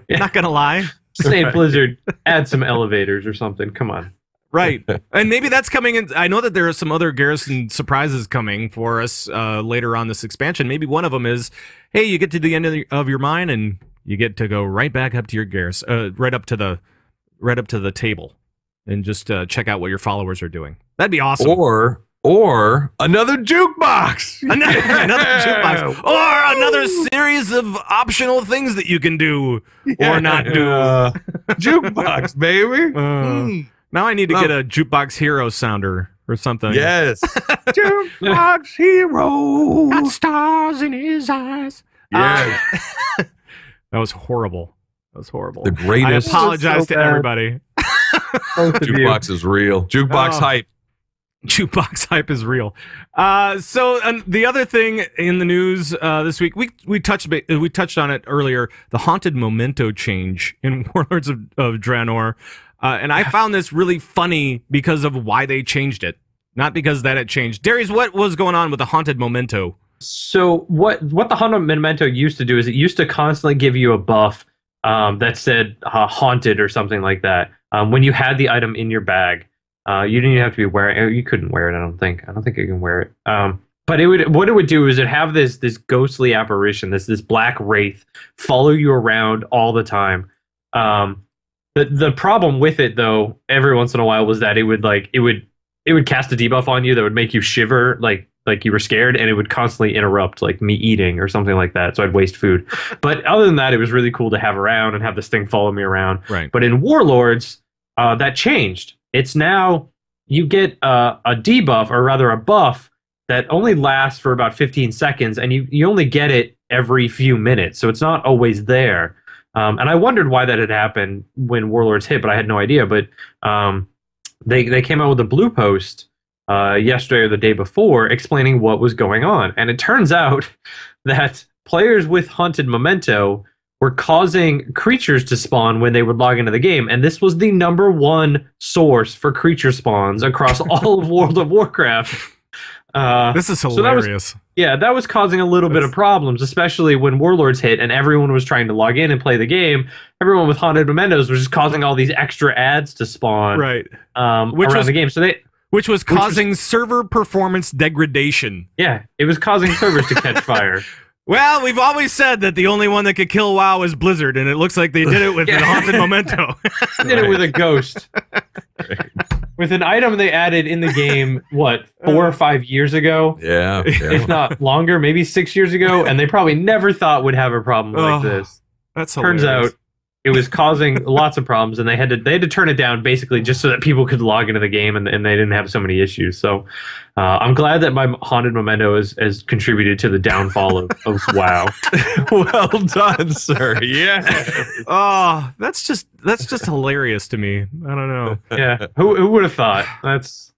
Not gonna lie. Say Blizzard, add some elevators or something. Come on. Right. And maybe that's coming in. I know that there are some other garrison surprises coming for us later on this expansion. Maybe one of them is, hey, you get to the end of your mine and you get to go right back up to your garrison, right up to the table, and just check out what your followers are doing. That'd be awesome. Or another jukebox. Another jukebox. Or another series of optional things that you can do or not do. Jukebox, baby. Now I need to get a Jukebox Hero sounder or something. Yes. Jukebox Hero. Got stars in his eyes. Yeah. That was horrible. The greatest. I apologize to everybody. Jukebox is real. Jukebox hype. Jukebox hype is real. So the other thing in the news this week, we touched on it earlier, the haunted memento change in Warlords of Draenor. And I found this really funny because of why they changed it, not because that it changed. Dairies, what was going on with the haunted memento? So what the haunted memento used to do is it used to constantly give you a buff that said haunted or something like that. When you had the item in your bag, you didn't even have to be wearing it. You couldn't wear it. I don't think you can wear it. But what it would do is it have this ghostly apparition, this black wraith follow you around all the time. The problem with it, though, every once in a while was that it would cast a debuff on you that would make you shiver like you were scared, and it would constantly interrupt like me eating or something like that. So I'd waste food. But other than that, it was really cool to have around and have this thing follow me around. Right. But in Warlords, that changed. It's now you get a debuff, or rather a buff, that only lasts for about 15 seconds, and you only get it every few minutes, so it's not always there. And I wondered why that had happened when Warlords hit, but I had no idea. But they came out with a blue post yesterday or the day before explaining what was going on. And it turns out that players with Haunted Memento were causing creatures to spawn when they would log into the game. And this was the #1 source for creature spawns across all of World of Warcraft. This is hilarious. That was causing a little bit of problems, especially when Warlords hit and everyone was trying to log in and play the game. Everyone with Haunted Mementos was just causing all these extra ads to spawn around the game. Which was causing server performance degradation. Yeah, it was causing servers to catch fire. Well, we've always said that the only one that could kill WoW is Blizzard, and it looks like they did it with the Haunted Memento. They did it with a ghost. With an item they added in the game, 4 or 5 years ago? Yeah. If not longer, maybe 6 years ago, and they probably never thought would have a problem like this. That's hilarious. Turns out it was causing lots of problems, and they had to turn it down basically just so that people could log into the game and they didn't have so many issues. So I'm glad that my Haunted Memento has contributed to the downfall of WoW. Well done, sir. Yeah. Oh, that's just hilarious to me. I don't know. Yeah. Who would have thought? That's.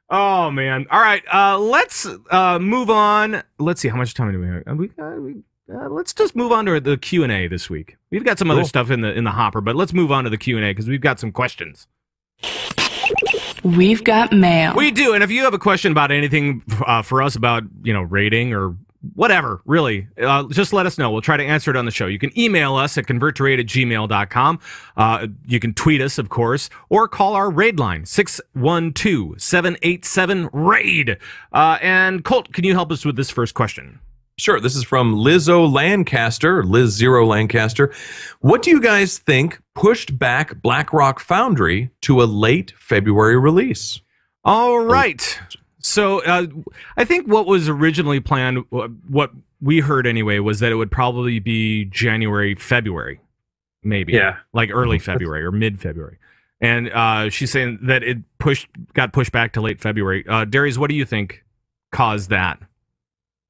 Oh man. All right. Let's move on. Let's see how much time do we have. Let's just move on to the Q&A this week. We've got some other stuff in the hopper, but let's move on to the Q&A because we've got some questions. We've got mail. We do, and if you have a question about anything for us about raiding or whatever, really, just let us know. We'll try to answer it on the show. You can email us at convertraid@gmail.com. You can tweet us, of course, or call our raid line, 612-787-RAID. And Colt, can you help us with this first question? Sure. This is from Lizzo Lancaster, Liz0 Lancaster. What do you guys think pushed back Blackrock Foundry to a late February release? All right. So I think what was originally planned, what we heard anyway, was that it would probably be January, February, maybe. Yeah. Like early February or mid-February. And she's saying that it got pushed back to late February. Dairies, what do you think caused that?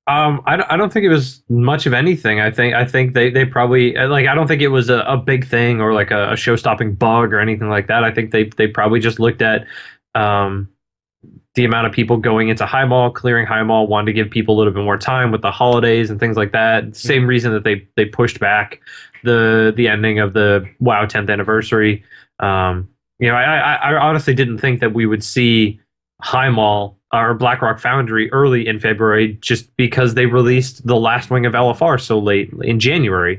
I don't think it was much of anything. I think they probably I don't think it was a big thing or like a show-stopping bug or anything like that. I think they probably just looked at the amount of people going into Highmaul, clearing Highmaul, wanted to give people a little bit more time with the holidays and things like that. Same reason that they pushed back the ending of the WoW 10th anniversary. I honestly didn't think that we would see Highmaul or Blackrock Foundry early in February just because they released the last wing of LFR so late in January.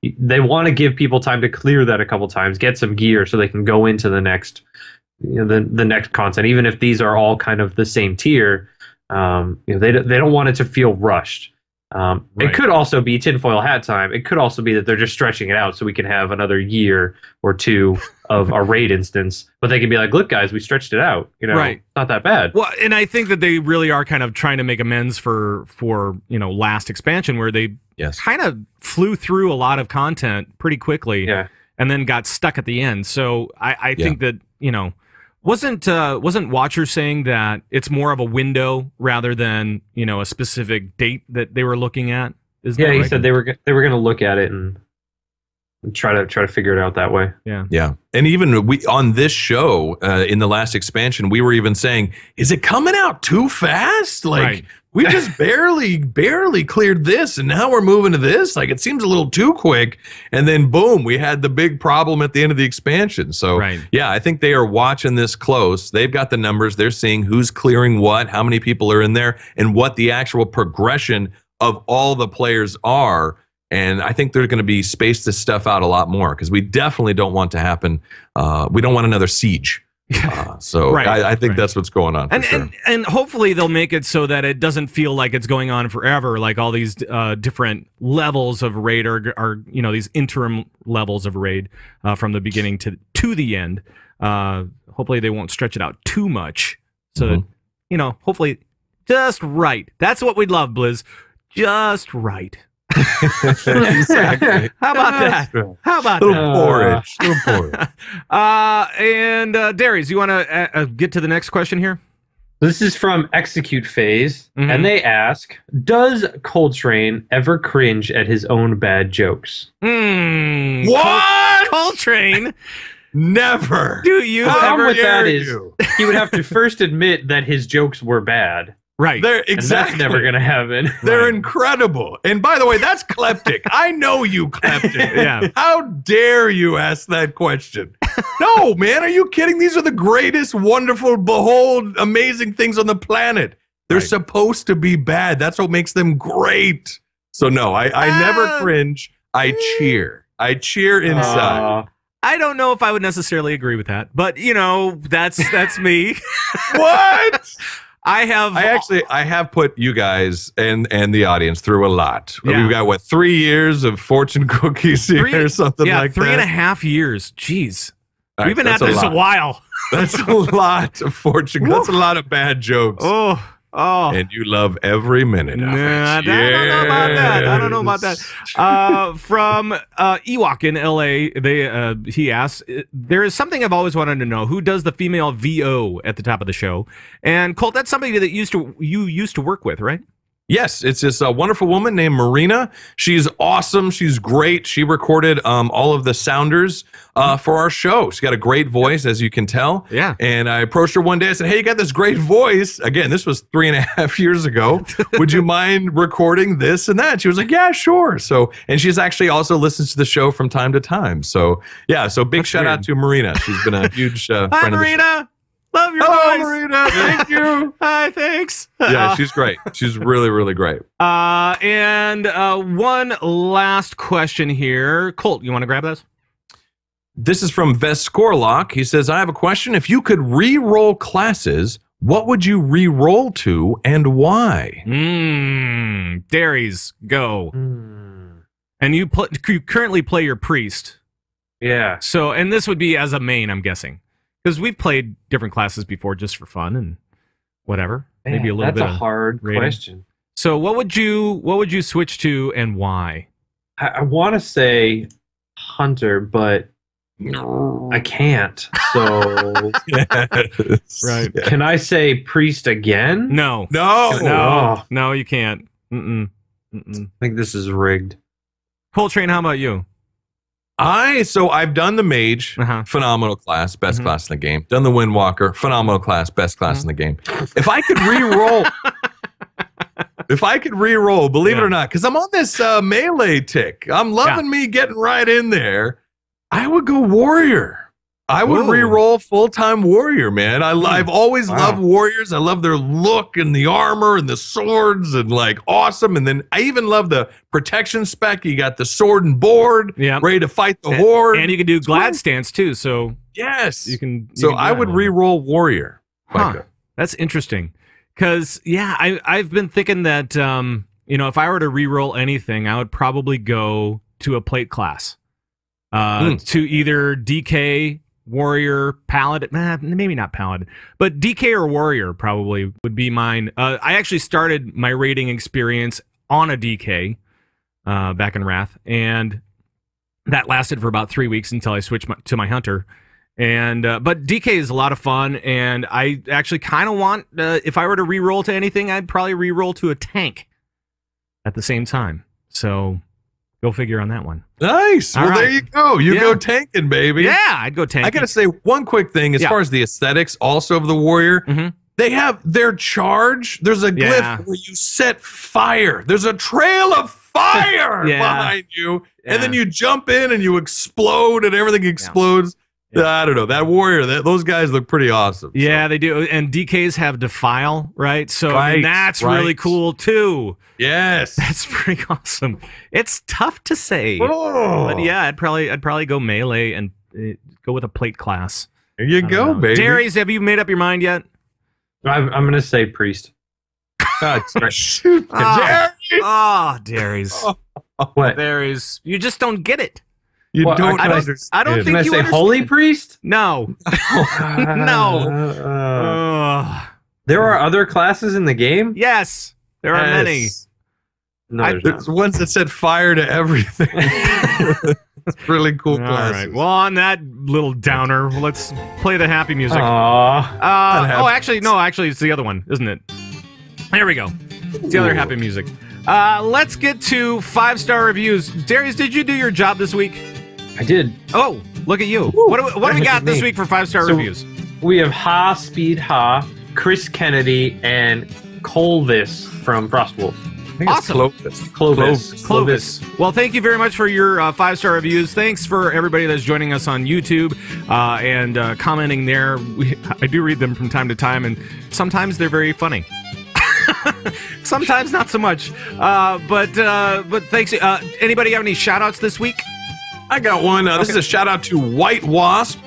They want to give people time to clear that a couple times, get some gear so they can go into the next the next content, even if these are all kind of the same tier. They don't want it to feel rushed. Right. It could also be tinfoil hat time. It could also be that they're just stretching it out so we can have another year or two of a raid instance. But they can be like, look, guys, we stretched it out. Right. Not that bad. Well, and I think that they really are kind of trying to make amends for last expansion where they kind of flew through a lot of content pretty quickly and then got stuck at the end. So I think that, wasn't Watcher saying that it's more of a window rather than a specific date that they were looking at? Is that right? He said they were going to look at it and try to figure it out that way. Yeah. And even we on this show in the last expansion, we were even saying, is it coming out too fast? We just barely cleared this, and now we're moving to this. It seems a little too quick. And then boom, we had the big problem at the end of the expansion. So yeah, I think they are watching this close. They've got the numbers. They're seeing who's clearing what, how many people are in there, and what the actual progression of all the players are. And I think they're going to be space this stuff out a lot more because we definitely don't want to happen. We don't want another siege. I think that's what's going on. And hopefully they'll make it so that it doesn't feel like it's going on forever, like all these different levels of raid are these interim levels of raid from the beginning to the end. Hopefully they won't stretch it out too much, so that hopefully just right. That's what we'd love, Blizz. Just right. Exactly. How about that? How about Little that? porridge. Little porridge. And Darius, you want to get to the next question here? This is from Execute Phase, and they ask, does Coltrane ever cringe at his own bad jokes? What? Coltrane? Never. Do you The problem ever with that is you? he would have to first admit that his jokes were bad. Right. They're And exactly. that's never going to happen. They're incredible. And by the way, that's kleptic. I know you, kleptic. Yeah. How dare you ask that question? No, man. Are you kidding? These are the greatest, wonderful, behold, amazing things on the planet. They're supposed to be bad. That's what makes them great. So no, I never cringe. I cheer. I cheer inside. I don't know if I would necessarily agree with that, but you know, that's me. What? I have put you guys and the audience through a lot. Yeah. We've got 3 years of fortune cookies here or something like that. 3.5 years. Jeez. All We've right, been at that's this a lot. while. That's a lot of fortune. That's a lot of bad jokes. Oh. And you love every minute of it. I don't know about that. I don't know about that. From Ewok in LA, he asks, there is something I've always wanted to know. Who does the female VO at the top of the show? And Colt, that's somebody that you used to work with, right? Yes, it's this wonderful woman named Marina. She's awesome. She's great. She recorded all of the sounders for our show. She's got a great voice, as you can tell. Yeah. And I approached her one day. I said, hey, you got this great voice. Again, this was 3.5 years ago. Would you mind recording this and that? She was like, yeah, sure. So, and she's actually also listens to the show from time to time. So, yeah. So big shout out to Marina. She's been a huge friend Hi, of the show. Marina. Love your Hello, voice. Marina. Thank you. Hi, thanks. Yeah, she's great. She's really, really great. And one last question here. Colt, you want to grab this? This is from Vest Scorelock. He says, I have a question. If you could re-roll classes, what would you re-roll to and why? Dairies, go. And you currently play your priest. Yeah. So, and this would be as a main, I'm guessing. Because we've played different classes before just for fun and whatever. Man, maybe a little bit. That's a hard rating. question. So what would you switch to and why? I want to say Hunter, but I can't. So Right. can I say Priest again? No. No, you can't. I think this is rigged. Coltrane, how about you? So I've done the mage, phenomenal class, best class in the game. Done the Windwalker, phenomenal class, best class in the game. If I could re-roll, believe it or not, because I'm on this melee tick. I'm loving me getting right in there. I would go warrior. I would re-roll full-time warrior, man. I've always loved warriors. I love their look and the armor and the swords and like awesome. And then I even love the protection spec. You got the sword and board, ready to fight the horde. And you can do glad stance too. So yes, you can. I would re-roll warrior. That's interesting. Because I've been thinking that if I were to re-roll anything, I would probably go to a plate class, to either DK. Warrior, Paladin, maybe not Paladin, but DK or Warrior probably would be mine. I actually started my raiding experience on a DK back in Wrath, and that lasted for about 3 weeks until I switched to my Hunter. And but DK is a lot of fun, and I actually kind of want, if I were to re-roll to anything, I'd probably re-roll to a tank at the same time. So go figure on that one. Nice. All Well, right. there you go. You go tanking, baby. Yeah, I'd go tanking. I got to say one quick thing as far as the aesthetics also of the warrior. They have their charge. There's a glyph where you set fire. There's a trail of fire behind you. And then you jump in and you explode and everything explodes. I don't know. That warrior, those guys look pretty awesome. Yeah, they do. And DKs have Defile, right? So I mean, that's really cool too. Yes. That's pretty awesome. It's tough to say. But yeah, I'd probably go melee and go with a plate class. There you go, baby. Dairies, have you made up your mind yet? I'm going to say Priest. Dairies. What? Dairies. You just don't get it. You don't I don't understand. think Can I you say understand. Holy Priest? No. No. There are other classes in the game? Yes. There are many. No, there's ones that said fire to everything. It's really cool classes. All right. Well, on that little downer, let's play the happy music. Aww. No, it's the other one, isn't it? There we go. It's the other happy music. Let's get to 5-star reviews. Darius, did you do your job this week? I did. Oh, look at you. What do we got this week for 5-star reviews? We have Ha Speed Ha, Chris Kennedy, and Colvis from Frostwolf. Awesome. Clovis. Well, thank you very much for your 5-star reviews. Thanks for everybody that's joining us on YouTube and commenting there. I do read them from time to time, and sometimes they're very funny. Sometimes not so much. But thanks. Anybody have any shout-outs this week? I got one. This is a shout-out to White Wasp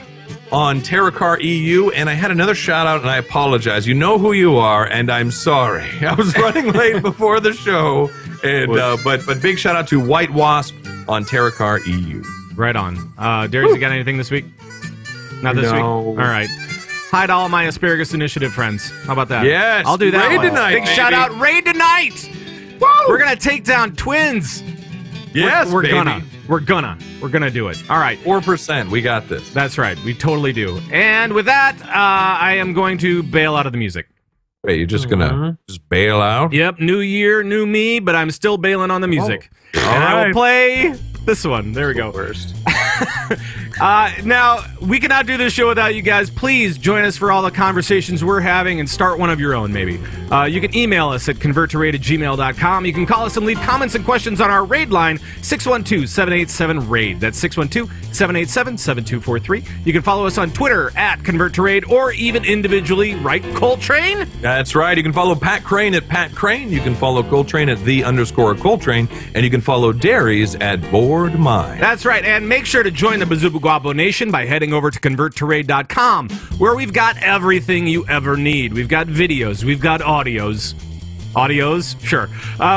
on Terracar EU, and I had another shout-out, and I apologize. You know who you are, and I'm sorry. I was running late before the show, and but big shout-out to White Wasp on Terracar EU. Right on. Darius, you got anything this week? Not this week? All right. Hi to all my Asparagus Initiative friends. How about that? Yes. I'll do that. Raid tonight, Big baby. shout-out. Raid tonight! Woo! We're going to take down twins. Yes, We're baby. gonna do it. All right. 4%. We got this. That's right. We totally do. And with that, I am going to bail out of the music. Wait, you're just gonna just bail out? Yep. New year, new me, but I'm still bailing on the music. All And I will right. play this one. There we go. First. Now, we cannot do this show without you guys. Please join us for all the conversations we're having and start one of your own, maybe. You can email us at converttoraid@gmail.com. You can call us and leave comments and questions on our raid line, 612-787-RAID. That's 612-787-7243. You can follow us on Twitter at converttoraid or even individually, right, Coltrane? That's right. You can follow Pat Crane at Pat Crane. You can follow Coltrane at _Coltrane. And you can follow Dairies at Board Mine. That's right, and make sure to join the Bazooka Guapo Nation by heading over to converttoraid.com, where we've got everything you ever need. We've got videos, we've got audios. Audios? Sure.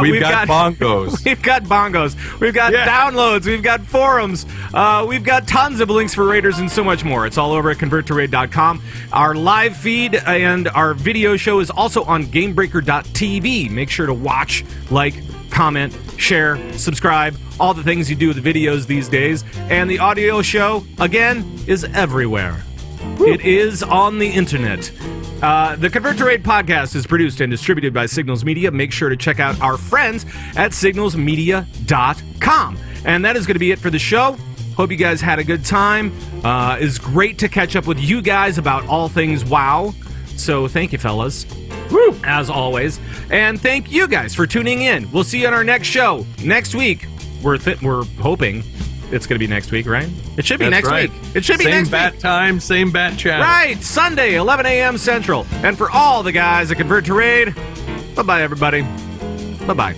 We've got bongos. We've got bongos. We've got downloads. We've got forums. We've got tons of links for raiders and so much more. It's all over at converttoraid.com. Our live feed and our video show is also on gamebreaker.tv. Make sure to watch, like, comment, share, subscribe, all the things you do with the videos these days. And the audio show, again, is everywhere. Woo. It is on the internet. The Convert to Raid podcast is produced and distributed by Signals Media. Make sure to check out our friends at signalsmedia.com. And that is going to be it for the show. Hope you guys had a good time. It's great to catch up with you guys about all things WoW. So thank you, fellas. Woo! As always. And thank you guys for tuning in. We'll see you on our next show. Next week, we're hoping it's going to be next week, right? It should be That's next right. week. It should be next week. Same bat time, same bat channel. Right. Sunday, 11 a.m. Central. And for all the guys that Convert to Raid, bye-bye, everybody. Bye-bye.